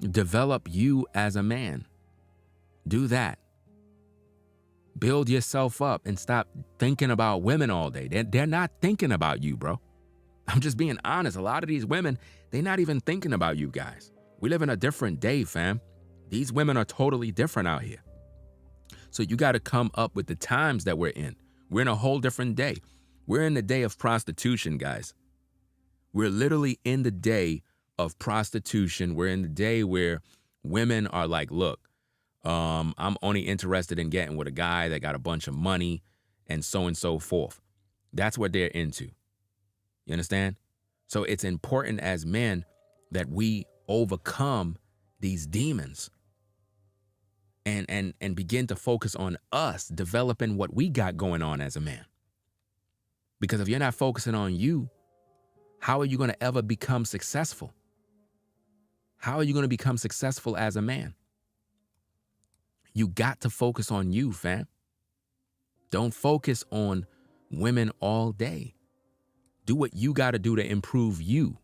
Develop you as a man. Do that. Build yourself up and stop thinking about women all day. They're not thinking about you, bro. I'm just being honest. A lot of these women, they're not even thinking about you guys. We live in a different day, fam. These women are totally different out here. So you got to come up with the times that we're in. We're in a whole different day. We're in the day of prostitution, guys. We're literally in the day of prostitution. We're in the day where women are like, look, I'm only interested in getting with a guy that got a bunch of money and so forth. That's what they're into. You understand? So it's important as men that we overcome these demons. and begin to focus on us developing what we got going on as a man. Because if you're not focusing on you, how are you going to ever become successful? How are you going to become successful as a man? You got to focus on you, fam. Don't focus on women all day. Do what you got to do to improve you.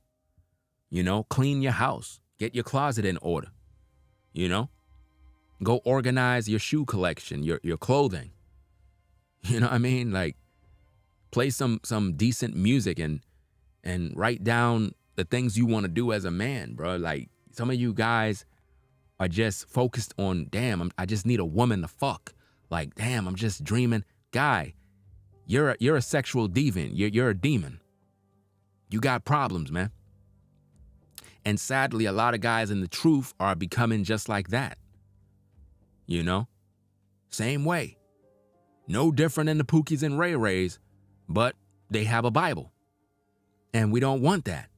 You know, clean your house, get your closet in order. You know, go organize your shoe collection, your clothing. You know what I mean? Like, play some decent music and write down the things you want to do as a man, bro. Like, some of you guys are just focused on, damn, I just need a woman to fuck. Like, damn, I'm just dreaming. Guy, you're a sexual deviant. You're a demon. You got problems, man. And sadly, a lot of guys in the truth are becoming just like that. You know? Same way. No different than the Pookies and Ray Rays, but they have a Bible. And we don't want that.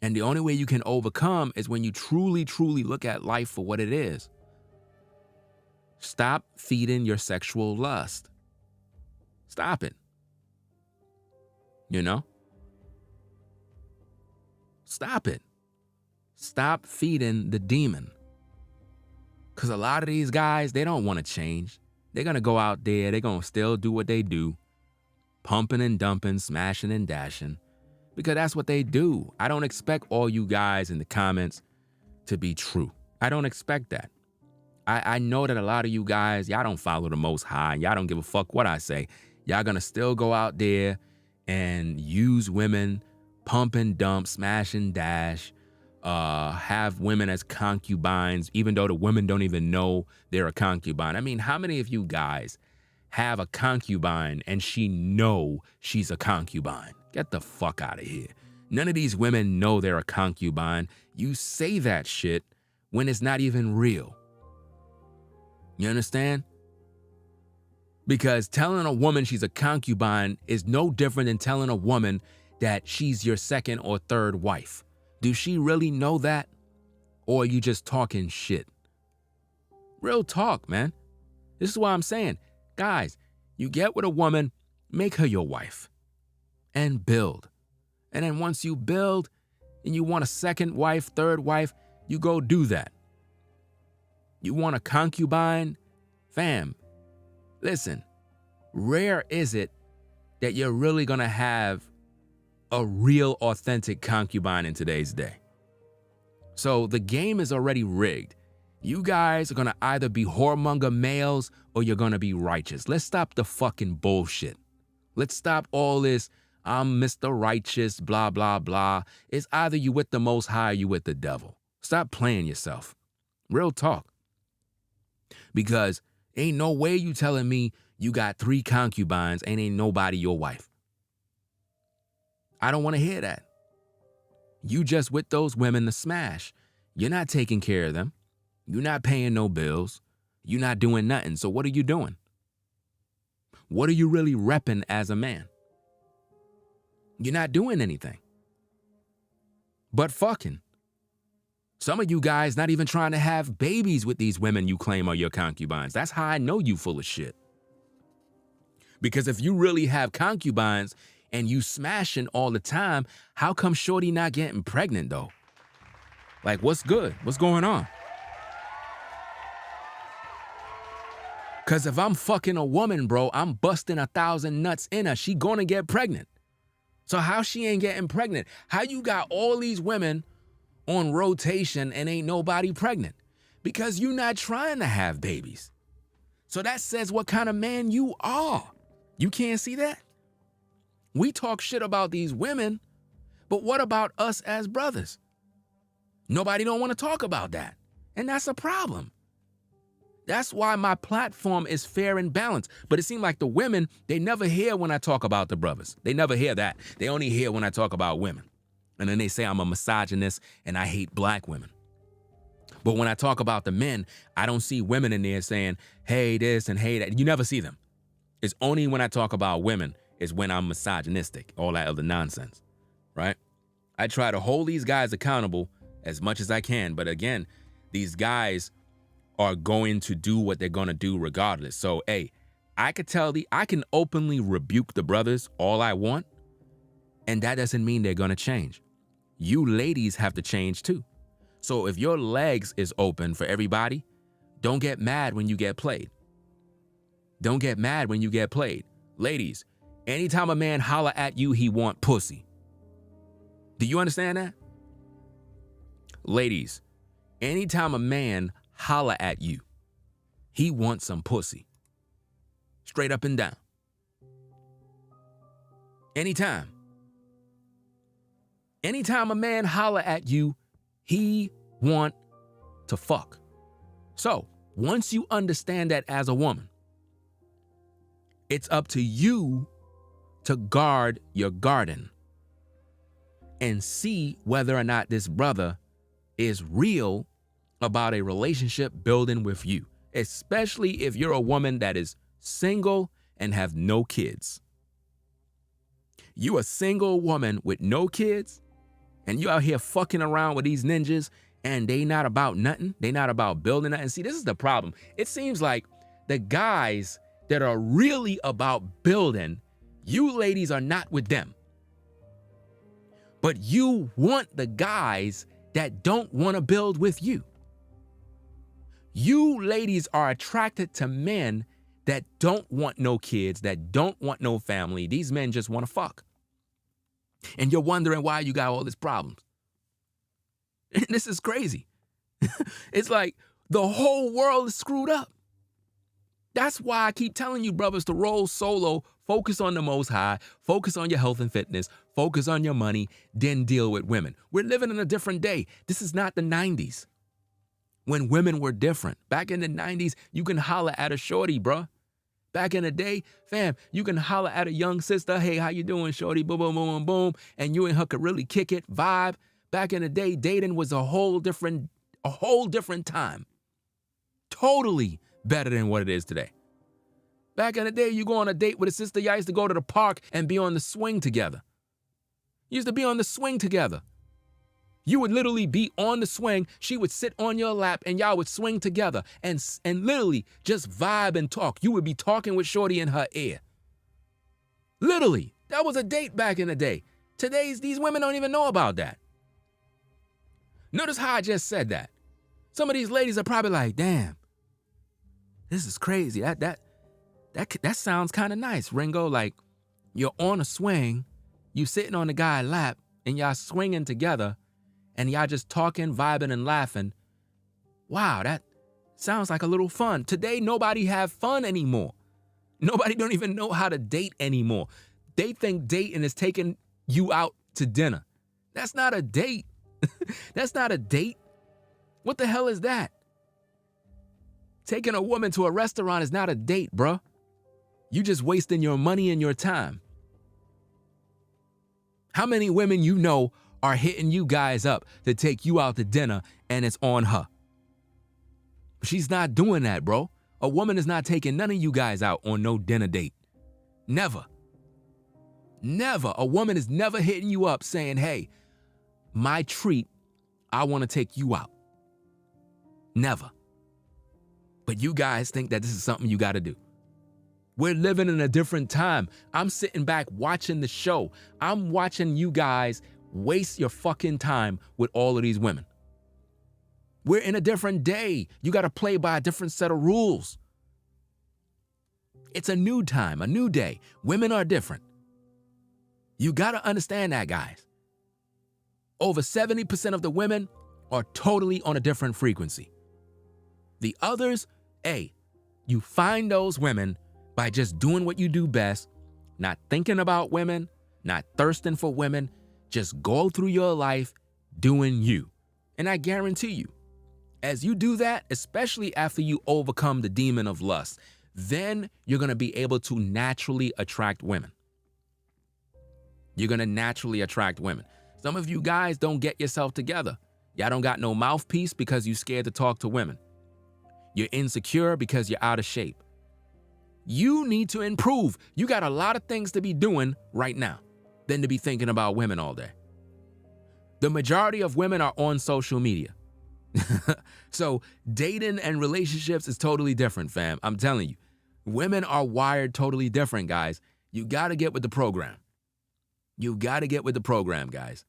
And the only way you can overcome is when you truly, truly look at life for what it is. Stop feeding your sexual lust. Stop it. You know? Stop it. Stop feeding the demon. Because a lot of these guys, they don't want to change. They're going to go out there. They're going to still do what they do. Pumping and dumping, smashing and dashing. Because that's what they do. I don't expect all you guys in the comments to be true. I don't expect that. I know that a lot of you guys, y'all don't follow the Most High. Y'all don't give a fuck what I say. Y'all going to still go out there and use women, pump and dump, smash and dash, have women as concubines, even though the women don't even know they're a concubine. I mean, how many of you guys have a concubine and she know she's a concubine? Get the fuck out of here. None of these women know they're a concubine. You say that shit when it's not even real. You understand? Because telling a woman she's a concubine is no different than telling a woman that she's your second or third wife. Do she really know that? Or are you just talking shit? Real talk, man. This is what I'm saying. Guys, you get with a woman, make her your wife. And build. And then once you build and you want a second wife, third wife, you go do that. You want a concubine? Fam, listen, rare is it that you're really gonna have a real authentic concubine in today's day. So the game is already rigged. You guys are gonna either be whoremonger males or you're gonna be righteous. Let's stop the fucking bullshit. Let's stop all this, I'm Mr. Righteous, blah, blah, blah. It's either you with the Most High or you with the devil. Stop playing yourself. Real talk. Because ain't no way you telling me you got 3 concubines and ain't nobody your wife. I don't want to hear that. You just with those women to smash. You're not taking care of them. You're not paying no bills. You're not doing nothing. So what are you doing? What are you really repping as a man? You're not doing anything. But fucking. Some of you guys not even trying to have babies with these women you claim are your concubines. That's how I know you full of shit. Because if you really have concubines and you smashing all the time, how come shorty not getting pregnant though? Like, what's good? What's going on? Because if I'm fucking a woman, bro, I'm busting 1,000 nuts in her. She gonna get pregnant. So how she ain't getting pregnant? How you got all these women on rotation and ain't nobody pregnant? Because you're not trying to have babies. So that says what kind of man you are. You can't see that? We talk shit about these women, but what about us as brothers? Nobody don't want to talk about that. And that's a problem. That's why my platform is fair and balanced. But it seems like the women, they never hear when I talk about the brothers. They never hear that. They only hear when I talk about women. And then they say I'm a misogynist and I hate black women. But when I talk about the men, I don't see women in there saying, hey, this and hey, that. You never see them. It's only when I talk about women is when I'm misogynistic, all that other nonsense, right? I try to hold these guys accountable as much as I can. But again, these guys are going to do what they're going to do regardless. So, hey, I can openly rebuke the brothers all I want, and that doesn't mean they're going to change. You ladies have to change too. So if your legs is open for everybody, don't get mad when you get played. Don't get mad when you get played. Ladies, anytime a man holler at you, he want pussy. Do you understand that? Ladies, anytime a man holler at you, he wants some pussy. Straight up and down. Anytime. Anytime a man holler at you, he want to fuck. So, once you understand that as a woman, it's up to you to guard your garden and see whether or not this brother is real about a relationship building with you, especially if you're a woman that is single and have no kids. You a single woman with no kids, and you out here fucking around with these ninjas, and they not about nothing. They not about building nothing. See, this is the problem. It seems like the guys that are really about building, you ladies are not with them. But you want the guys that don't want to build with you. You ladies are attracted to men that don't want no kids, that don't want no family. These men just want to fuck. And you're wondering why you got all these problems. And this is crazy. It's like the whole world is screwed up. That's why I keep telling you, brothers, to roll solo, focus on the Most High, focus on your health and fitness, focus on your money, then deal with women. We're living in a different day. This is not the 90s when women were different. Back in the 90s, you can holler at a shorty, bruh. Back in the day, fam, you can holler at a young sister, hey, how you doing, shorty, boom, boom, boom, boom, boom, and you and her could really kick it, vibe. Back in the day, dating was a whole different time. Totally better than what it is today. Back in the day, you go on a date with a sister, y'all used to go to the park and be on the swing together. You used to be on the swing together. You would literally be on the swing, she would sit on your lap, and y'all would swing together and literally just vibe and talk. You would be talking with shorty in her ear. Literally, that was a date back in the day. These women don't even know about that. Notice how I just said that. Some of these ladies are probably like, damn, this is crazy. That sounds kind of nice, Ringo. Like, you're on a swing, you sitting on the guy's lap, and y'all swinging together, and y'all just talking, vibing, and laughing. Wow, that sounds like a little fun. Today, nobody have fun anymore. Nobody don't even know how to date anymore. They think dating is taking you out to dinner. That's not a date. That's not a date. What the hell is that? Taking a woman to a restaurant is not a date, bruh. You just wasting your money and your time. How many women you know are hitting you guys up to take you out to dinner and it's on her? She's not doing that, bro. A woman is not taking none of you guys out on no dinner date. Never. Never. A woman is never hitting you up saying, hey, my treat, I want to take you out. Never. But you guys think that this is something you got to do. We're living in a different time. I'm sitting back watching the show. I'm watching you guys waste your fucking time with all of these women. We're in a different day. You got to play by a different set of rules. It's a new time, a new day. Women are different. You got to understand that, guys. Over 70% of the women are totally on a different frequency. The others, hey, you find those women by just doing what you do best, not thinking about women, not thirsting for women, just go through your life doing you. And I guarantee you, as you do that, especially after you overcome the demon of lust, then you're going to be able to naturally attract women. You're going to naturally attract women. Some of you guys don't get yourself together. Y'all don't got no mouthpiece because you're scared to talk to women. You're insecure because you're out of shape. You need to improve. You got a lot of things to be doing right now than to be thinking about women all day. The majority of women are on social media. So dating and relationships is totally different, fam. I'm telling you. Women are wired totally different, guys. You got to get with the program. You got to get with the program, guys.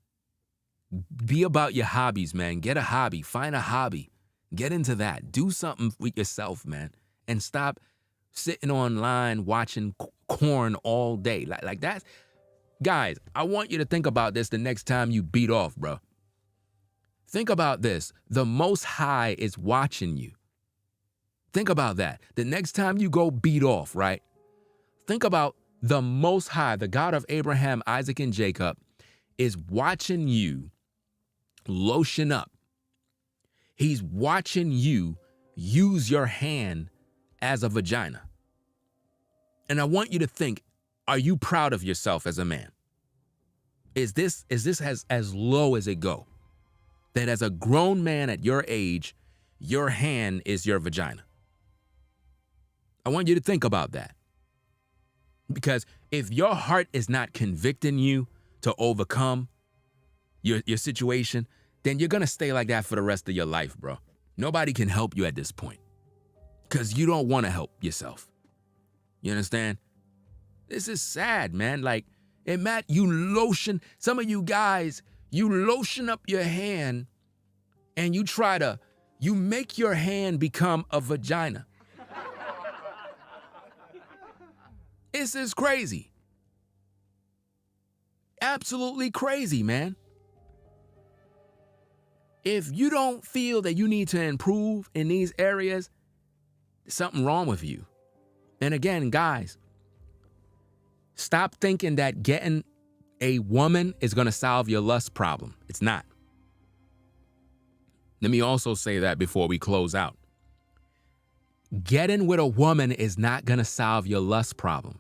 Be about your hobbies, man. Get a hobby. Find a hobby. Get into that. Do something with yourself, man. And stop sitting online watching corn all day. Like that's... Guys, I want you to think about this the next time you beat off, bro. Think about this. The Most High is watching you. Think about that. The next time you go beat off, right? Think about the Most High, the God of Abraham, Isaac, and Jacob, is watching you lotion up. He's watching you use your hand as a vagina. And I want you to think, are you proud of yourself as a man? Is this as low as it go? That as a grown man at your age, your hand is your vagina. I want you to think about that. Because if your heart is not convicting you to overcome your situation, then you're going to stay like that for the rest of your life, bro. Nobody can help you at this point because you don't want to help yourself. You understand? This is sad, man. Like, and Matt, some of you guys, you lotion up your hand and you make your hand become a vagina. This is crazy. Absolutely crazy, man. If you don't feel that you need to improve in these areas, there's something wrong with you. And again, guys, stop thinking that getting a woman is going to solve your lust problem. It's not. Let me also say that before we close out. Getting with a woman is not going to solve your lust problem.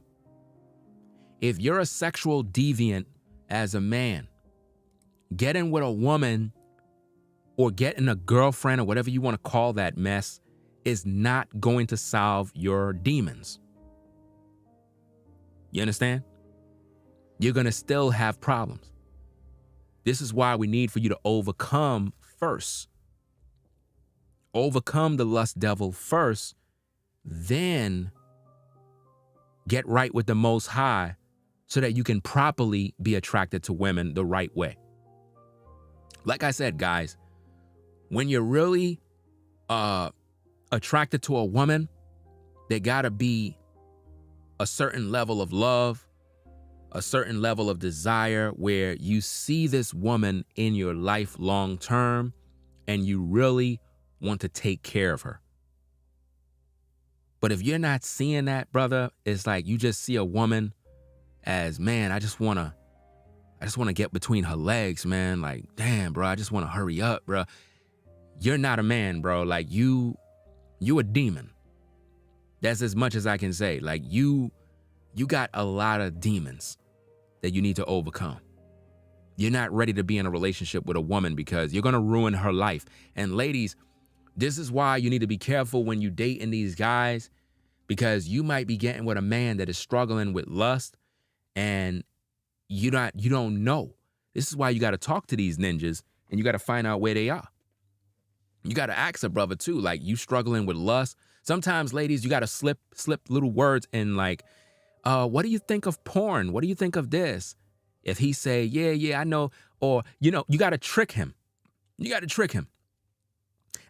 If you're a sexual deviant as a man, getting with a woman or getting a girlfriend or whatever you want to call that mess is not going to solve your demons. You understand? You're going to still have problems. This is why we need for you to overcome first. Overcome the lust devil first, then get right with the Most High so that you can properly be attracted to women the right way. Like I said, guys, when you're really attracted to a woman, there gotta be a certain level of love, a certain level of desire where you see this woman in your life long term and you really want to take care of her. But if you're not seeing that, brother, it's like you just see a woman as, man, I just want to get between her legs, man. Like, damn, bro, I just want to hurry up, bro. You're not a man, bro. Like you a demon. That's as much as I can say. Like you got a lot of demons that you need to overcome. You're not ready to be in a relationship with a woman because you're going to ruin her life. And ladies, this is why you need to be careful when you dating these guys, because you might be getting with a man that is struggling with lust and you don't know. This is why you got to talk to these ninjas and you got to find out where they are. You got to ask a brother too, like, you struggling with lust? Sometimes, ladies, you got to slip little words in, like, what do you think of porn? What do you think of this? If he say, yeah, I know, or, you got to trick him. You got to trick him.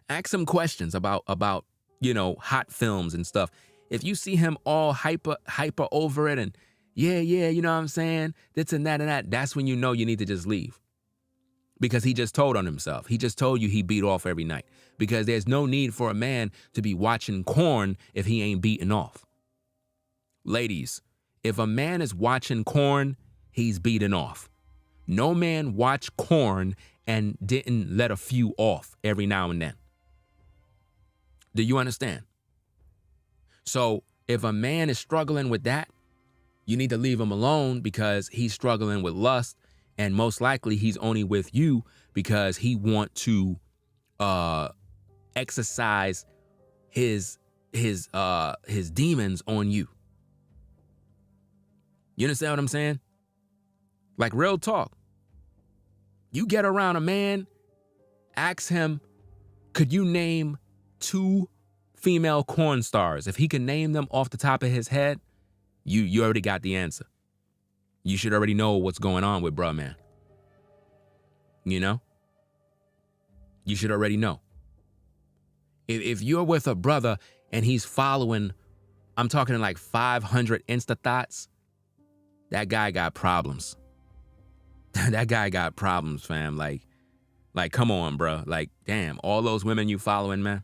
Ask him questions about, hot films and stuff. If you see him all hyper over it and yeah, you know what I'm saying? This and that, that's when you know you need to just leave. Because he just told on himself. He just told you he beat off every night. Because there's no need for a man to be watching corn if he ain't beating off. Ladies, if a man is watching corn, he's beating off. No man watched corn and didn't let a few off every now and then. Do you understand? So if a man is struggling with that, you need to leave him alone because he's struggling with lust, and most likely he's only with you because he want to exercise his demons on you. You understand what I'm saying? Like, real talk. You get around a man, ask him, Could you name 2 female corn stars? If he can name them off the top of his head, you already got the answer. You should already know what's going on with bruh, man. You know? You should already know. If you're with a brother and he's following, I'm talking like 500 Insta thoughts, that guy got problems. That guy got problems, fam. Like, come on, bro. Like, damn, all those women you following, man.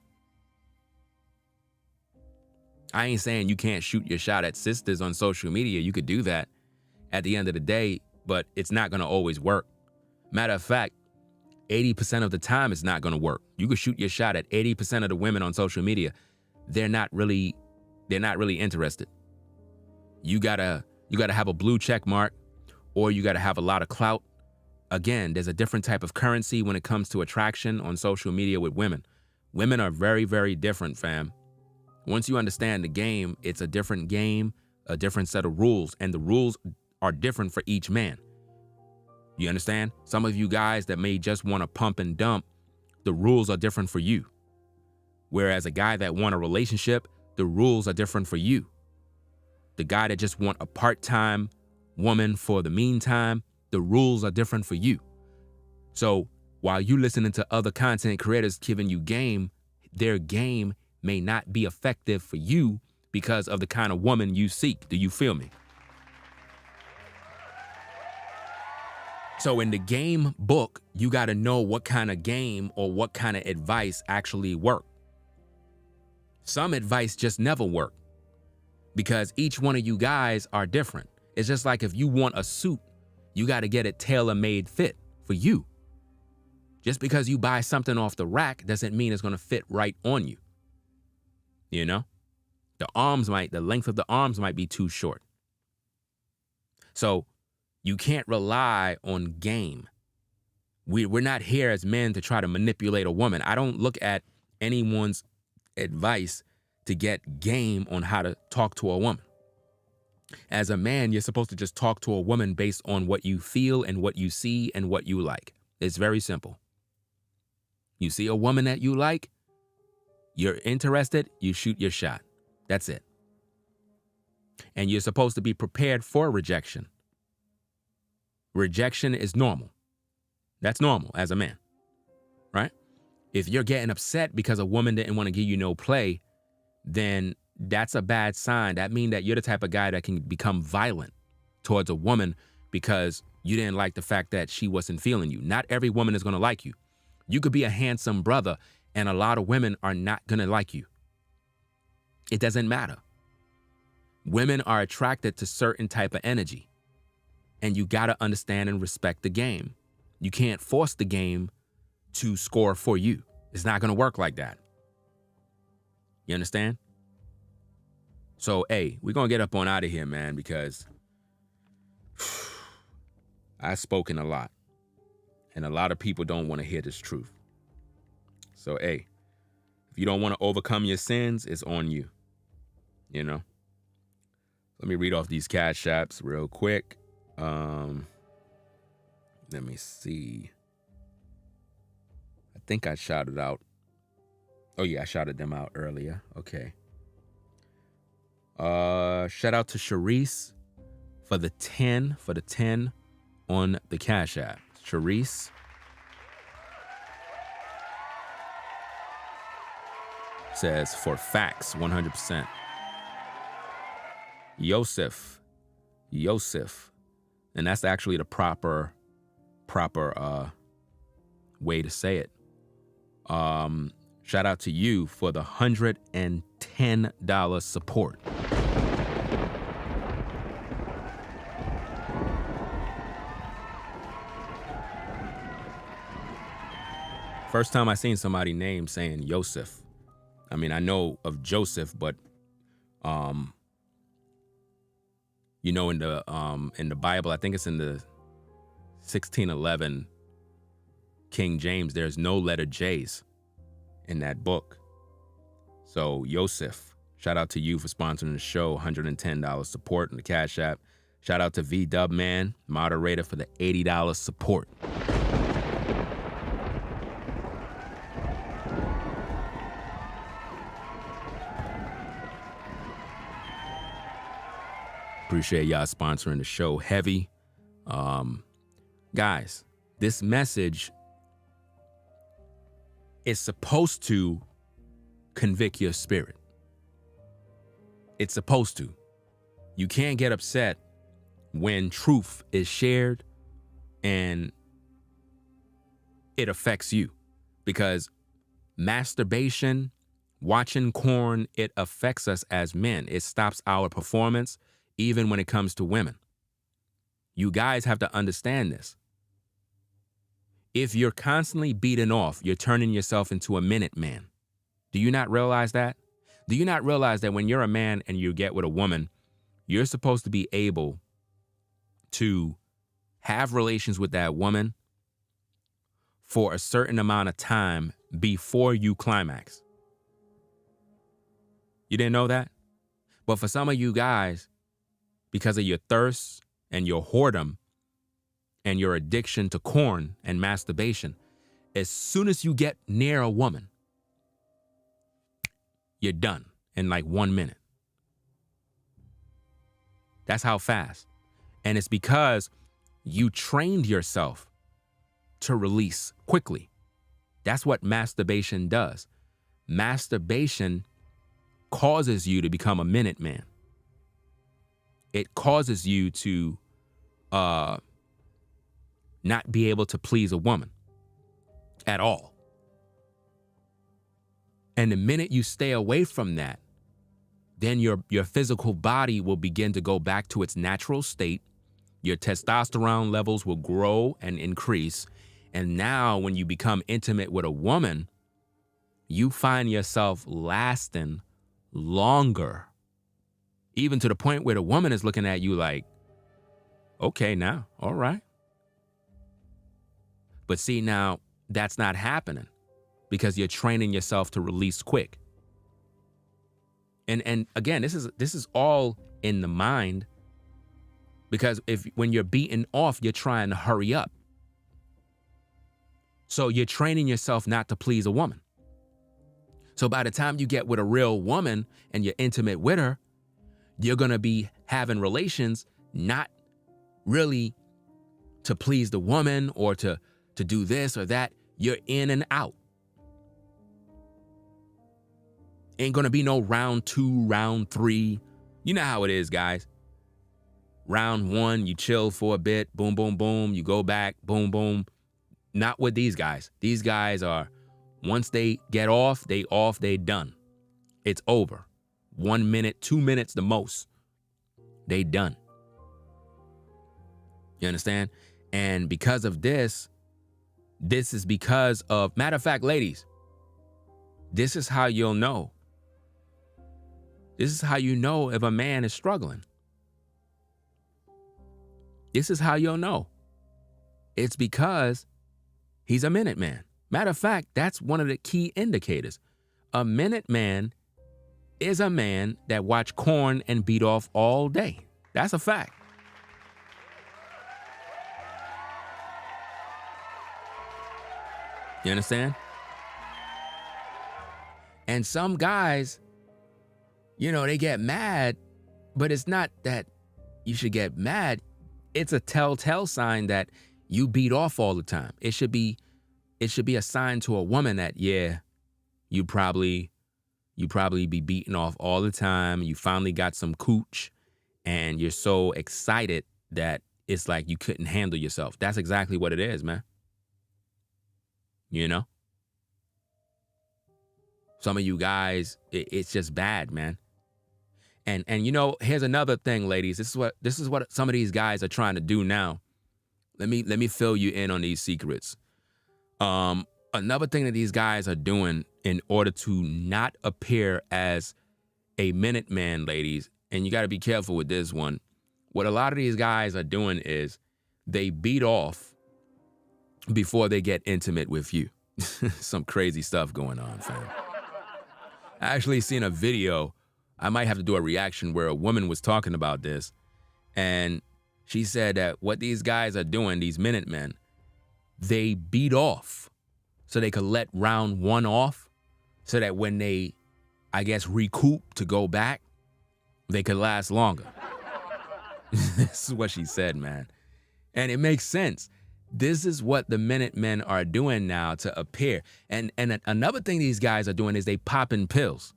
I ain't saying you can't shoot your shot at sisters on social media. You could do that at the end of the day, but it's not going to always work. Matter of fact, 80% of the time it's not going to work. You could shoot your shot at 80% of the women on social media. They're not really interested. You gotta have a blue check mark, or you gotta have a lot of clout. Again, there's a different type of currency when it comes to attraction on social media with women. Women are very, very different, fam. Once you understand the game, it's a different game, a different set of rules, and the rules are different for each man. You understand? Some of you guys that may just want to pump and dump, the rules are different for you. Whereas a guy that want a relationship, the rules are different for you. The guy that just want a part-time woman for the meantime, the rules are different for you. So while you listening to other content creators giving you game, their game may not be effective for you because of the kind of woman you seek. Do you feel me? So in the game book, you got to know what kind of game or what kind of advice actually work. Some advice just never work because each one of you guys are different. It's just like if you want a suit, you got to get it tailor-made fit for you. Just because you buy something off the rack doesn't mean it's going to fit right on you. You know, the length of the arms might be too short. So you can't rely on game. We're not here as men to try to manipulate a woman. I don't look at anyone's advice to get game on how to talk to a woman. As a man, you're supposed to just talk to a woman based on what you feel and what you see and what you like. It's very simple. You see a woman that you like, you're interested, you shoot your shot. That's it. And you're supposed to be prepared for rejection. Rejection is normal. That's normal as a man, right? If you're getting upset because a woman didn't want to give you no play, then that's a bad sign. That means that you're the type of guy that can become violent towards a woman because you didn't like the fact that she wasn't feeling you. Not every woman is going to like you. You could be a handsome brother and a lot of women are not going to like you. It doesn't matter. Women are attracted to certain type of energy. And you got to understand and respect the game. You can't force the game to score for you. It's not going to work like that. You understand? So, hey, we're going to get up on out of here, man, because I've spoken a lot. And a lot of people don't want to hear this truth. So, hey, if you don't want to overcome your sins, it's on you. You know? Let me read off these cash apps real quick. Let me see. I think I shouted out. Oh yeah, I shouted them out earlier. Okay. Shout out to Sharice for the 10 on the Cash App. Sharice. Says for facts, 100%. Yosef. And that's actually the proper way to say it. Shout out to you for the $110 support. First time I seen somebody name saying Yosef. I mean, I know of Joseph, but you know, in the Bible, I think it's in the 1611 King James, there's no letter J's in that book. So Yosef, shout out to you for sponsoring the show, $110 support in the Cash App. Shout out to V-Dub Man, moderator, for the $80 support. appreciate y'all sponsoring the show heavy. Guys, this message is supposed to convict your spirit. It's supposed to. You can't get upset when truth is shared and it affects you, because masturbation, watching porn, it affects us as men. It stops our performance, even when it comes to women. You guys have to understand this. If you're constantly beating off, you're turning yourself into a minute man. Do you not realize that? Do you not realize that when you're a man and you get with a woman, you're supposed to be able to have relations with that woman for a certain amount of time before you climax? You didn't know that? But for some of you guys, because of your thirst and your whoredom and your addiction to porn and masturbation, as soon as you get near a woman, you're done in like 1 minute. That's how fast. And it's because you trained yourself to release quickly. That's what masturbation does. Masturbation causes you to become a minute man. It causes you to not be able to please a woman at all. And the minute you stay away from that, then your physical body will begin to go back to its natural state. Your testosterone levels will grow and increase. And now when you become intimate with a woman, you find yourself lasting longer, even to the point where the woman is looking at you like, okay, now, all right. But see, now that's not happening because you're training yourself to release quick. And again, this is all in the mind, because when you're beaten off, you're trying to hurry up. So you're training yourself not to please a woman. So by the time you get with a real woman and you're intimate with her, you're going to be having relations not really to please the woman or to do this or that. You're in and out. Ain't going to be no round 2, round 3. You know how it is, guys. Round 1, you chill for a bit. Boom, boom, boom. You go back. Boom, boom. Not with these guys. These guys are, once they get off, they done. It's over. 1 minute, 2 minutes the most. They done. You understand? And because of this is because of, matter of fact, ladies, this is how you'll know. This is how you know if a man is struggling. This is how you'll know. It's because he's a minute man. Matter of fact, that's one of the key indicators. A minute man is a man that watch porn and beat off all day. That's a fact. You understand? And some guys, you know, they get mad, but it's not that you should get mad. It's a telltale sign that you beat off all the time. It should be a sign to a woman that, yeah, you probably be beating off all the time. You finally got some cooch and you're so excited that it's like you couldn't handle yourself. That's exactly what it is, man. You know? Some of you guys, it's just bad, man. And you know, here's another thing, ladies. This is what some of these guys are trying to do now. Let me fill you in on these secrets. Another thing that these guys are doing in order to not appear as a minute man, ladies, and you got to be careful with this one. What a lot of these guys are doing is they beat off before they get intimate with you. Some crazy stuff going on, fam. I actually seen a video. I might have to do a reaction where a woman was talking about this, and she said that what these guys are doing, these minute men, they beat off so they could let round 1 off so that when they, I guess, recoup to go back, they could last longer. This is what she said, man. And it makes sense. This is what the Minutemen are doing now to appear. And another thing these guys are doing is they popping pills.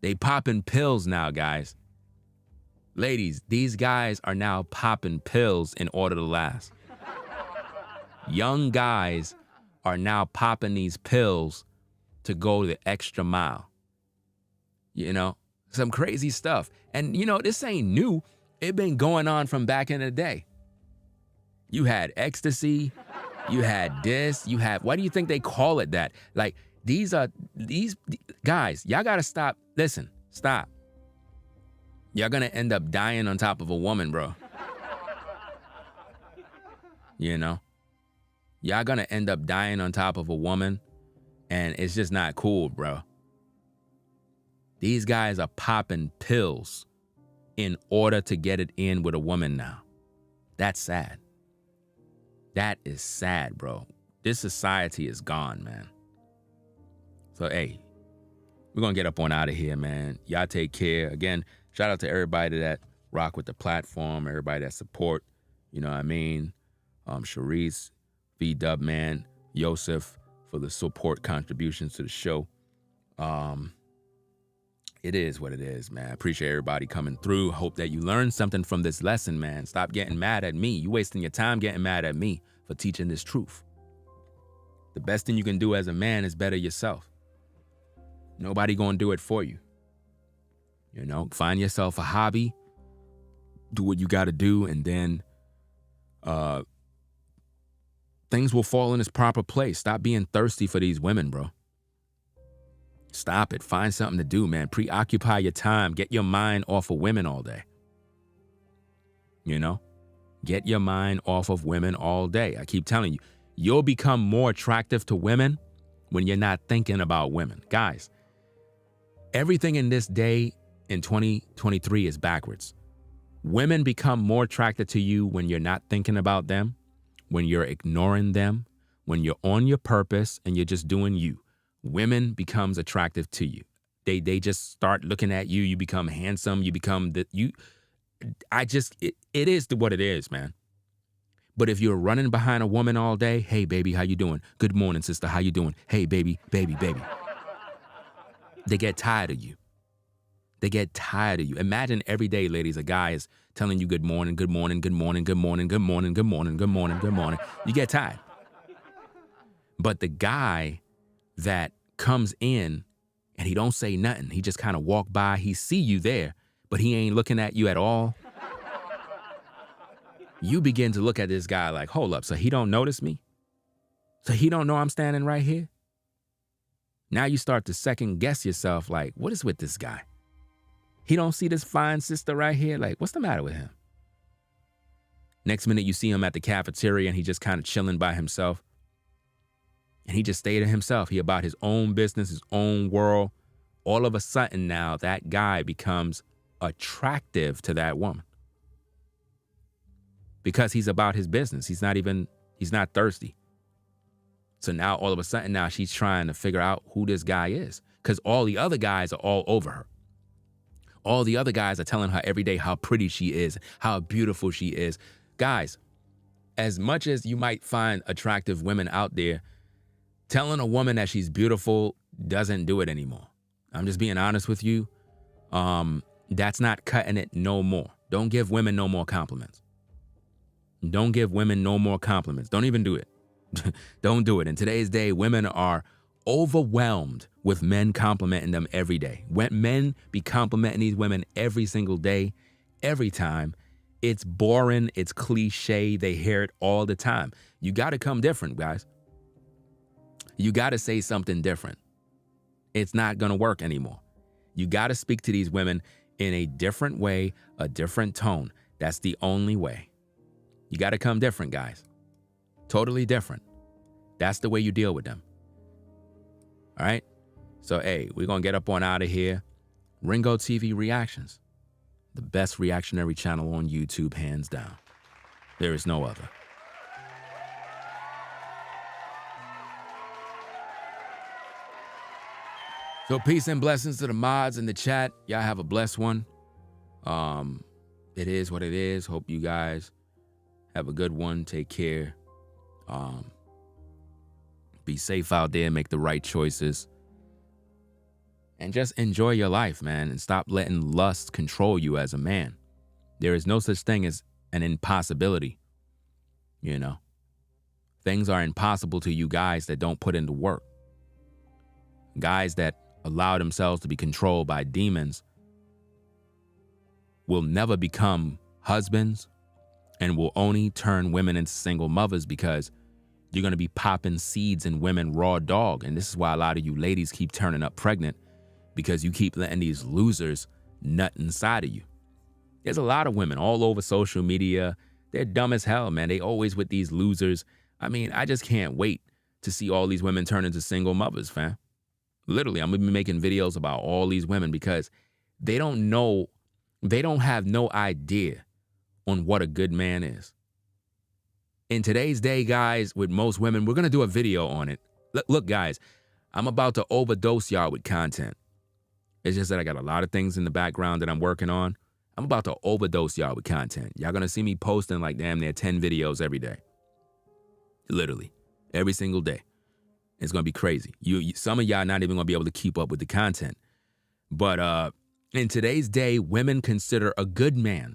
They popping pills now, guys. Ladies, these guys are now popping pills in order to last. Young guys are now popping these pills to go the extra mile. You know, some crazy stuff. And, you know, this ain't new. It been going on from back in the day. You had ecstasy, you had this, you had, why do you think they call it that? Like, these guys, y'all gotta stop. Listen, stop. Y'all gonna end up dying on top of a woman, bro. You know? Y'all gonna end up dying on top of a woman, and it's just not cool, bro. These guys are popping pills in order to get it in with a woman now. That's sad. That is sad, bro. This society is gone, man. So, hey, we're going to get up on out of here, man. Y'all take care. Again, shout out to everybody that rock with the platform, everybody that support, you know what I mean? Sharice, V-Dub, man, Yosef for the support contributions to the show. It is what it is, man. I appreciate everybody coming through. Hope that you learned something from this lesson, man. Stop getting mad at me. You wasting your time getting mad at me for teaching this truth. The best thing you can do as a man is better yourself. Nobody gonna do it for you. You know, find yourself a hobby, do what you gotta do, and then things will fall in its proper place. Stop being thirsty for these women, bro. Stop it. Find something to do, man. Preoccupy your time. Get your mind off of women all day. You know? Get your mind off of women all day. I keep telling you, you'll become more attractive to women when you're not thinking about women. Guys, everything in this day in 2023 is backwards. Women become more attracted to you when you're not thinking about them, when you're ignoring them, when you're on your purpose and you're just doing you. Women becomes attractive to you. They just start looking at you. You become handsome. You become it is what it is, man. But if you're running behind a woman all day, hey, baby, how you doing? Good morning, sister. How you doing? Hey, baby, baby, baby. They get tired of you. They get tired of you. Imagine every day, ladies, a guy is telling you good morning, good morning, good morning, good morning, good morning, good morning, good morning, good morning. You get tired. But the guy that comes in and he don't say nothing, he just kind of walk by, he see you there, but he ain't looking at you at all. You begin to look at this guy like, hold up, so he don't notice me? So he don't know I'm standing right here? Now you start to second guess yourself like, what is with this guy? He don't see this fine sister right here? Like, what's the matter with him? Next minute you see him at the cafeteria and he just kind of chilling by himself. And he just stayed to himself. He about his own business, his own world. All of a sudden now, that guy becomes attractive to that woman. Because he's about his business. He's not thirsty. So now all of a sudden now she's trying to figure out who this guy is. Because all the other guys are all over her. All the other guys are telling her every day how pretty she is, how beautiful she is. Guys, as much as you might find attractive women out there, telling a woman that she's beautiful doesn't do it anymore. I'm just being honest with you. That's not cutting it no more. Don't give women no more compliments. Don't give women no more compliments. Don't even do it. Don't do it. In today's day, women are overwhelmed with men complimenting them every day. When men be complimenting these women every single day, every time, it's boring, it's cliche, they hear it all the time. You got to come different, guys. You got to say something different. It's not going to work anymore. You got to speak to these women in a different way, a different tone. That's the only way. You got to come different, guys. Totally different. That's the way you deal with them. All right? So, hey, we're going to get up on out of here. Ringo TV Reactions. The best reactionary channel on YouTube, hands down. There is no other. So peace and blessings to the mods in the chat. Y'all have a blessed one. it is what it is. Hope you guys have a good one. Take care. Be safe out there. Make the right choices. And just enjoy your life, man. And stop letting lust control you as a man. There is no such thing as an impossibility. You know, things are impossible to you guys that don't put into work. Guys that allow themselves to be controlled by demons will never become husbands and will only turn women into single mothers because you're going to be popping seeds in women raw dog. And this is why a lot of you ladies keep turning up pregnant, because you keep letting these losers nut inside of you. There's a lot of women all over social media. They're dumb as hell, man. They always with these losers. I mean, I just can't wait to see all these women turn into single mothers, fam. Literally, I'm going to be making videos about all these women because they don't know, they don't have no idea on what a good man is. In today's day, guys, with most women, we're going to do a video on it. Look, guys, I'm about to overdose y'all with content. It's just that I got a lot of things in the background that I'm working on. I'm about to overdose y'all with content. Y'all going to see me posting like damn near 10 videos every day. Literally, every single day. It's going to be crazy. Some of y'all not even going to be able to keep up with the content. But in today's day, women consider a good man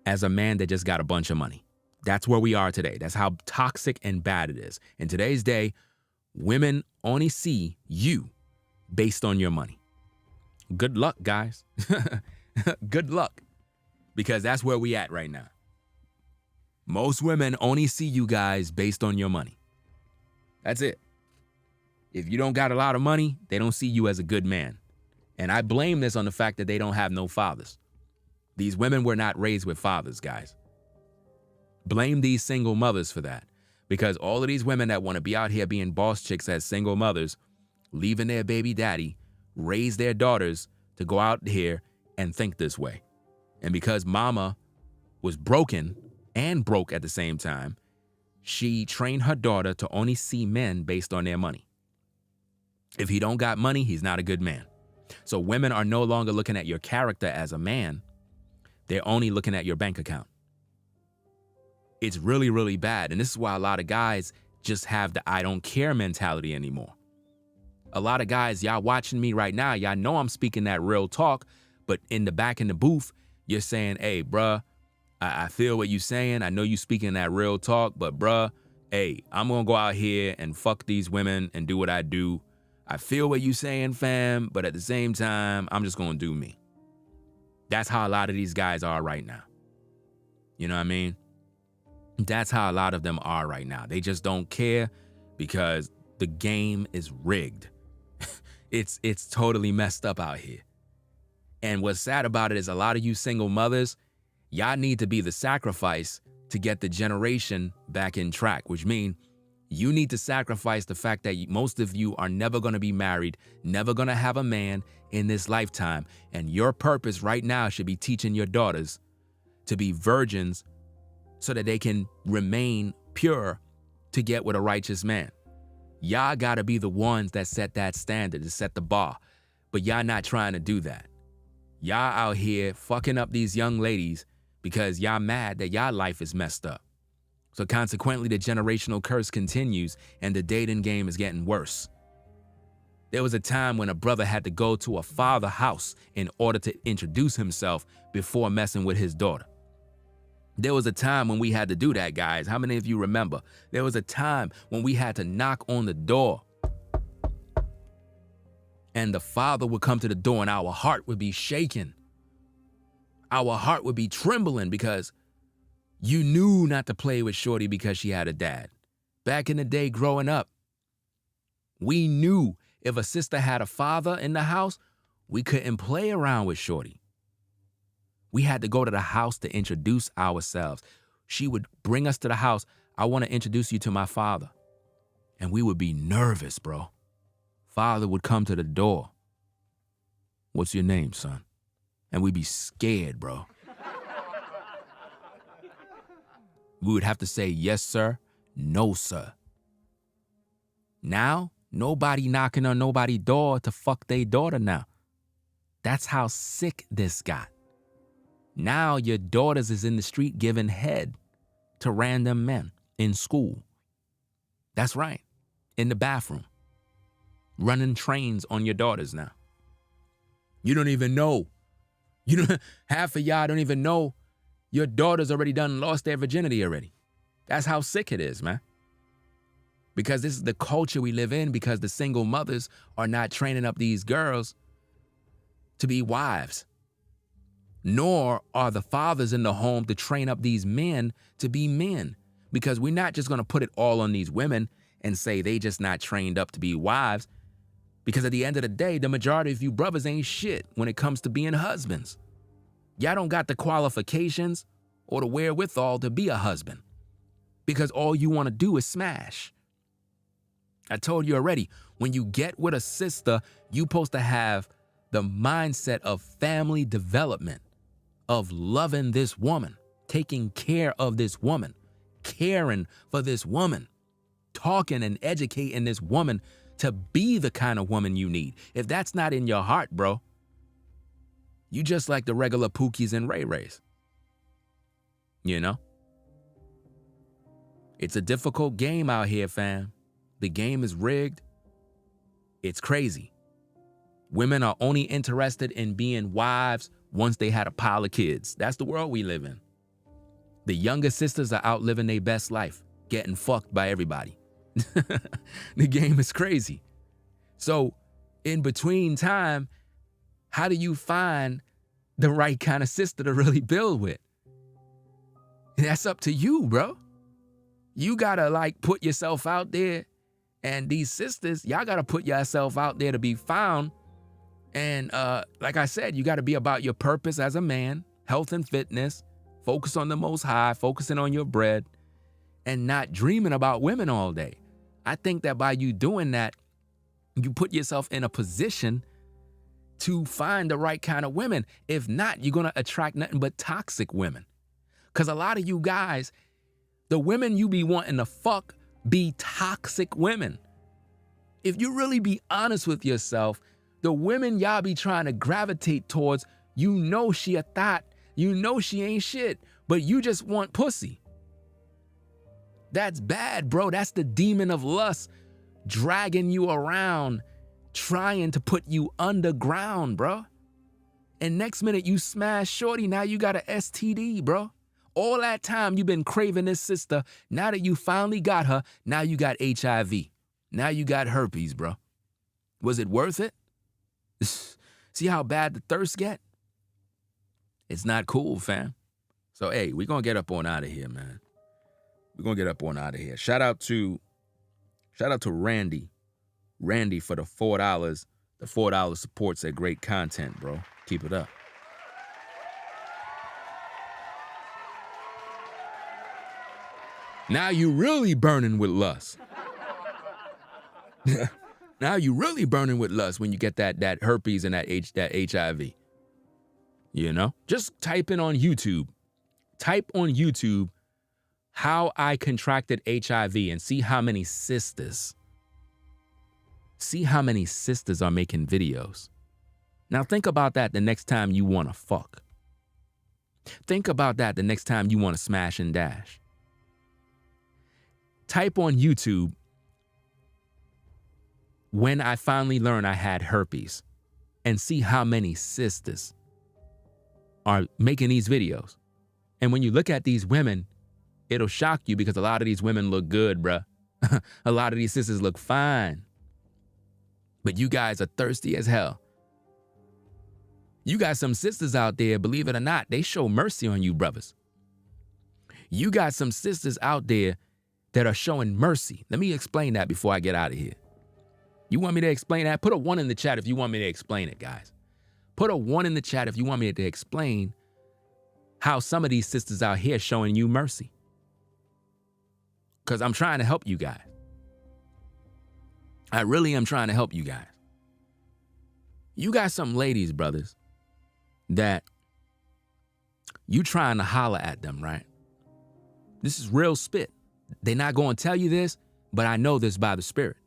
as a man that just got a bunch of money. That's where we are today. That's how toxic and bad it is. In today's day, women only see you based on your money. Good luck, guys. Good luck. Because that's where we at right now. Most women only see you guys based on your money. That's it. If you don't got a lot of money, they don't see you as a good man. And I blame this on the fact that they don't have no fathers. These women were not raised with fathers, guys. Blame these single mothers for that. Because all of these women that want to be out here being boss chicks as single mothers, leaving their baby daddy, raise their daughters to go out here and think this way. And because mama was broken and broke at the same time, she trained her daughter to only see men based on their money. If he don't got money, he's not a good man. So women are no longer looking at your character as a man. They're only looking at your bank account. It's really, really bad. And this is why a lot of guys just have the I don't care mentality anymore. A lot of guys, y'all watching me right now, y'all know I'm speaking that real talk, but in the back in the booth, you're saying, hey, bruh, I feel what you're saying. I know you speaking that real talk, but bruh, hey, I'm going to go out here and fuck these women and do what I do. I feel what you saying, fam, but at the same time, I'm just going to do me. That's how a lot of these guys are right now. You know what I mean? That's how a lot of them are right now. They just don't care because the game is rigged. It's totally messed up out here. And what's sad about it is a lot of you single mothers, y'all need to be the sacrifice to get the generation back in track, which means you need to sacrifice the fact that most of you are never going to be married, never going to have a man in this lifetime. And your purpose right now should be teaching your daughters to be virgins so that they can remain pure to get with a righteous man. Y'all got to be the ones that set that standard, to set the bar. But y'all not trying to do that. Y'all out here fucking up these young ladies because y'all mad that y'all life is messed up. So consequently, the generational curse continues and the dating game is getting worse. There was a time when a brother had to go to a father's house in order to introduce himself before messing with his daughter. There was a time when we had to do that, guys. How many of you remember? There was a time when we had to knock on the door and the father would come to the door and our heart would be shaking. Our heart would be trembling because you knew not to play with Shorty because she had a dad. Back in the day growing up, we knew if a sister had a father in the house, we couldn't play around with Shorty. We had to go to the house to introduce ourselves. She would bring us to the house. I want to introduce you to my father. And we would be nervous, bro. Father would come to the door. What's your name, son? And we'd be scared, bro. We would have to say, yes, sir, no, sir. Now, nobody knocking on nobody's door to fuck their daughter now. That's how sick this got. Now your daughters is in the street giving head to random men in school. That's right. In the bathroom. Running trains on your daughters now. You don't even know. Half of y'all don't even know your daughters already done lost their virginity already. That's how sick it is, man. Because this is the culture we live in, because the single mothers are not training up these girls to be wives. Nor are the fathers in the home to train up these men to be men. Because we're not just going to put it all on these women and say they just not trained up to be wives. Because at the end of the day, the majority of you brothers ain't shit when it comes to being husbands. Y'all don't got the qualifications or the wherewithal to be a husband. Because all you want to do is smash. I told you already, when you get with a sister, you supposed to have the mindset of family development, of loving this woman, taking care of this woman, caring for this woman, talking and educating this woman to be the kind of woman you need. If that's not in your heart, bro, you just like the regular Pookies and Ray Rays. You know? It's a difficult game out here, fam. The game is rigged. It's crazy. Women are only interested in being wives once they had a pile of kids. That's the world we live in. The younger sisters are out living their best life, getting fucked by everybody. The game is crazy. So in between time, how do you find the right kind of sister to really build with? That's up to you, bro. You gotta like put yourself out there, and these sisters, y'all gotta put yourself out there to be found. And like I said, you gotta be about your purpose as a man, health and fitness, focus on the Most High, focusing on your bread, and not dreaming about women all day. I think that by you doing that, you put yourself in a position to find the right kind of women. If not, you're gonna attract nothing but toxic women. Cause a lot of you guys, the women you be wanting to fuck be toxic women. If you really be honest with yourself, the women y'all be trying to gravitate towards, you know she a thought, you know she ain't shit, but you just want pussy. That's bad, bro. That's the demon of lust dragging you around, trying to put you underground, bro. And next minute you smash shorty, now you got a STD, bro. All that time you've been craving this sister, now that you finally got her, now you got HIV. Now you got herpes, bro. Was it worth it? See how bad the thirst get? It's not cool, fam. So, hey, we're going to get up on out of here, man. We're going to get up on out of here. Shout out to Randy. Randy for the $4. The $4 supports that great content, bro. Keep it up. Now you really burning with lust. Now you really burning with lust when you get that herpes and that HIV. You know? Just type in on YouTube. Type on YouTube how I contracted HIV and see how many sisters. See how many sisters are making videos. Now think about that the next time you want to fuck. Think about that the next time you want to smash and dash. Type on YouTube, when I finally learned I had herpes, and see how many sisters are making these videos. And when you look at these women, it'll shock you because a lot of these women look good, bruh. A lot of these sisters look fine. But you guys are thirsty as hell. You got some sisters out there, believe it or not, they show mercy on you, brothers. You got some sisters out there that are showing mercy. Let me explain that before I get out of here. You want me to explain that? Put a 1 in the chat if you want me to explain it, guys. Put a 1 in the chat if you want me to explain how some of these sisters out here showing you mercy. Because I'm trying to help you guys. I really am trying to help you guys. You got some ladies, brothers, that you trying to holler at them, right? This is real spit. They're not going to tell you this, but I know this by the Spirit.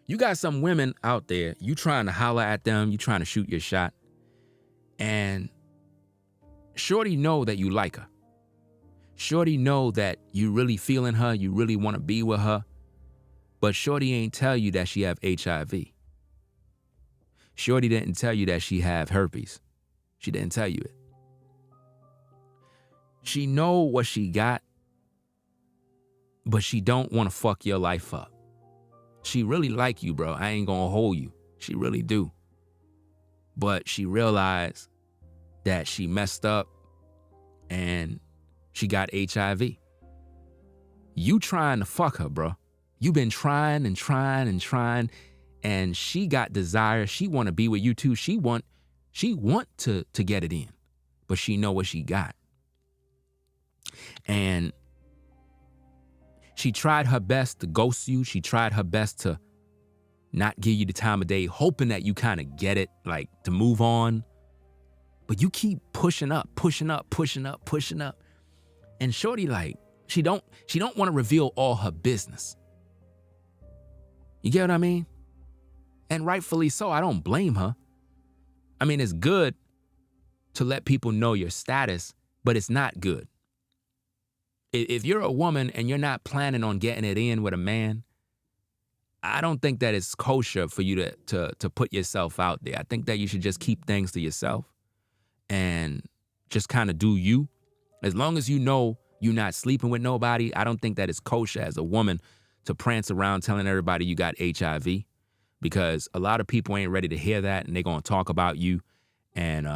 You got some women out there, you trying to holler at them, you trying to shoot your shot, and Shorty know that you like her. Shorty know that you really feeling her, you really want to be with her, but Shorty ain't tell you that she have HIV. Shorty didn't tell you that she have herpes. She didn't tell you it. She know what she got, but she don't want to fuck your life up. She really like you, bro. I ain't gonna hold you. She really do. But she realized that she messed up and she got HIV. You trying to fuck her, bro. You been trying and trying and trying, and she got desire. She want to be with you too. She want to get it in, but she know what she got. And she tried her best to ghost you. She tried her best to not give you the time of day, hoping that you kind of get it, like to move on. But you keep pushing up, pushing up, pushing up, pushing up. And Shorty, like, she don't want to reveal all her business. You get what I mean? And rightfully so. I don't blame her. I mean, it's good to let people know your status, but it's not good. If you're a woman and you're not planning on getting it in with a man, I don't think that it's kosher for you to put yourself out there. I think that you should just keep things to yourself and just kind of do you. As long as you know you're not sleeping with nobody, I don't think that it's kosher as a woman to prance around telling everybody you got HIV, because a lot of people ain't ready to hear that, and they're going to talk about you, and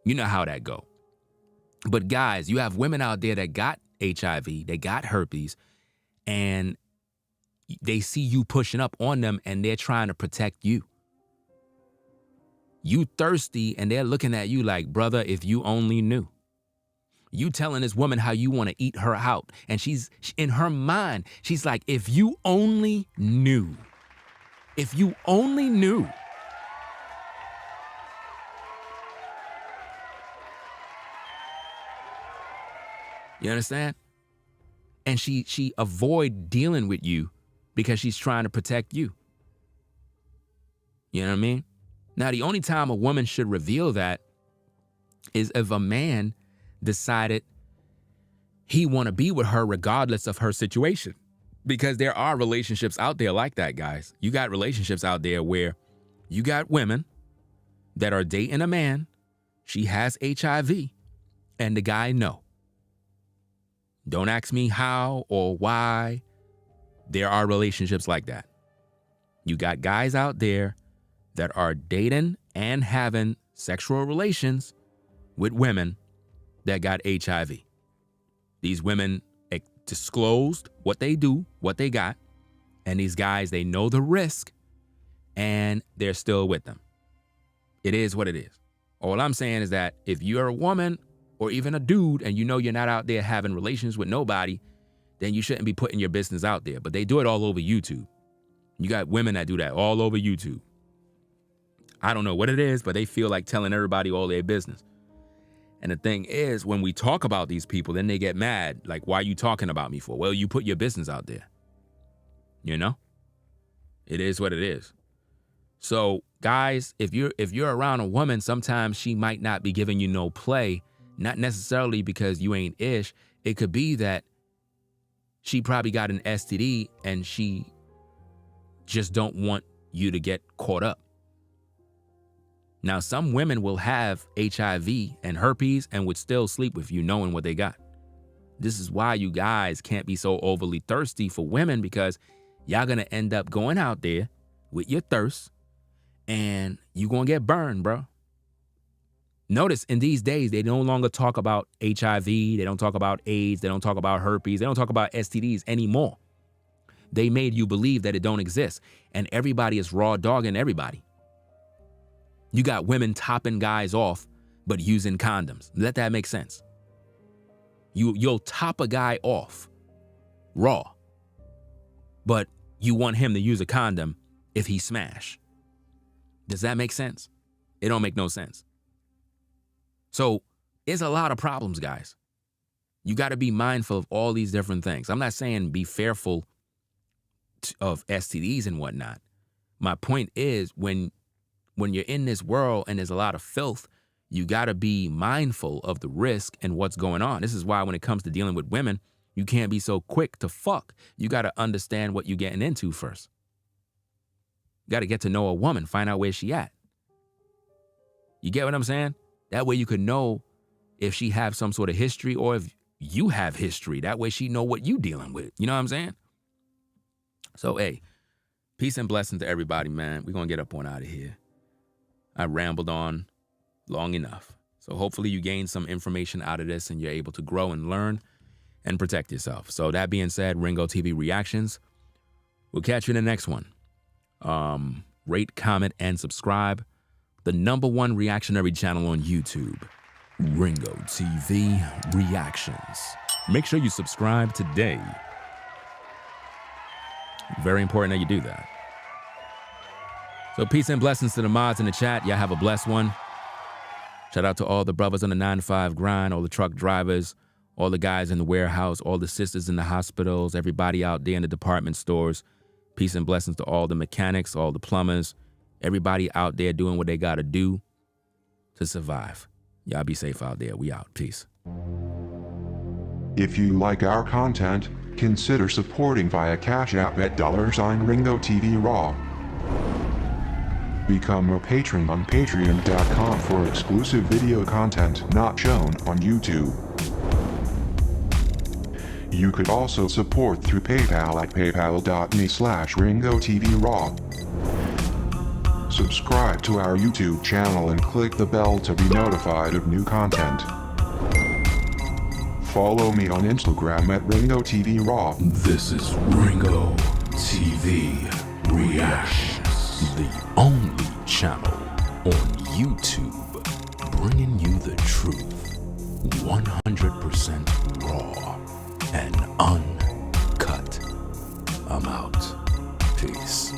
you know how that go. But guys, you have women out there that got HIV, they got herpes, and they see you pushing up on them, and they're trying to protect you. You thirsty, and they're looking at you like, brother, if you only knew. You telling this woman how you want to eat her out, and she's in her mind, she's like, if you only knew. If you only knew. You understand? And she avoid dealing with you because she's trying to protect you. You know what I mean? Now, the only time a woman should reveal that is if a man decided he want to be with her regardless of her situation. Because there are relationships out there like that, guys. You got relationships out there where you got women that are dating a man, she has HIV, and the guy no. Don't ask me how or why. There are relationships like that. You got guys out there that are dating and having sexual relations with women that got HIV. These women disclosed what they do, what they got, and these guys, they know the risk, and they're still with them. It is what it is. All I'm saying is that if you're a woman or even a dude and you know you're not out there having relations with nobody, then you shouldn't be putting your business out there. But they do it all over YouTube. You got women that do that all over YouTube. I don't know what it is, but they feel like telling everybody all their business. And the thing is, when we talk about these people, then they get mad. Like, why are you talking about me for? Well, you put your business out there. You know? It is what it is. So, guys, if you're around a woman, sometimes she might not be giving you no play, not necessarily because you ain't ish. It could be that she probably got an STD and she just don't want you to get caught up. Now, some women will have HIV and herpes and would still sleep with you knowing what they got. This is why you guys can't be so overly thirsty for women, because y'all gonna end up going out there with your thirst and you gonna get burned, bro. Notice in these days, they no longer talk about HIV, they don't talk about AIDS, they don't talk about herpes, they don't talk about STDs anymore. They made you believe that it don't exist, and everybody is raw dogging everybody. You got women topping guys off, but using condoms. Let that make sense. You'll top a guy off raw, but you want him to use a condom if he smash. Does that make sense? It don't make no sense. So it's a lot of problems, guys. You got to be mindful of all these different things. I'm not saying be fearful of STDs and whatnot. My point is, when you're in this world and there's a lot of filth, you got to be mindful of the risk and what's going on. This is why when it comes to dealing with women, you can't be so quick to fuck. You got to understand what you're getting into first. You got to get to know a woman, find out where she at. You get what I'm saying? That way you could know if she have some sort of history or if you have history. That way she know what you dealing with. You know what I'm saying? So, hey, peace and blessings to everybody, man. We're going to get up on out of here. I rambled on long enough. So hopefully you gain some information out of this and you're able to grow and learn and protect yourself. So that being said, Ringo TV Reactions. We'll catch you in the next one. Rate, comment, and subscribe. The #1 reactionary channel on YouTube, Ringo TV Reactions. Make sure you subscribe today. Very important that you do that. So peace and blessings to the mods in the chat. Y'all have a blessed one. Shout out to all the brothers on the 9-to-5 grind, all the truck drivers, all the guys in the warehouse, all the sisters in the hospitals, everybody out there in the department stores. Peace and blessings to all the mechanics, all the plumbers, everybody out there doing what they got to do to survive. Y'all be safe out there. We out. Peace. If you like our content, consider supporting via Cash App at $Ringo TV Raw. Become a patron on patreon.com for exclusive video content not shown on YouTube. You could also support through PayPal at paypal.me/RingoTVRaw. Subscribe to our YouTube channel and click the bell to be notified of new content. Follow me on Instagram at Ringo TV Raw. This is Ringo TV Reactions, the only channel on YouTube bringing you the truth 100% raw and uncut. I'm out. Peace.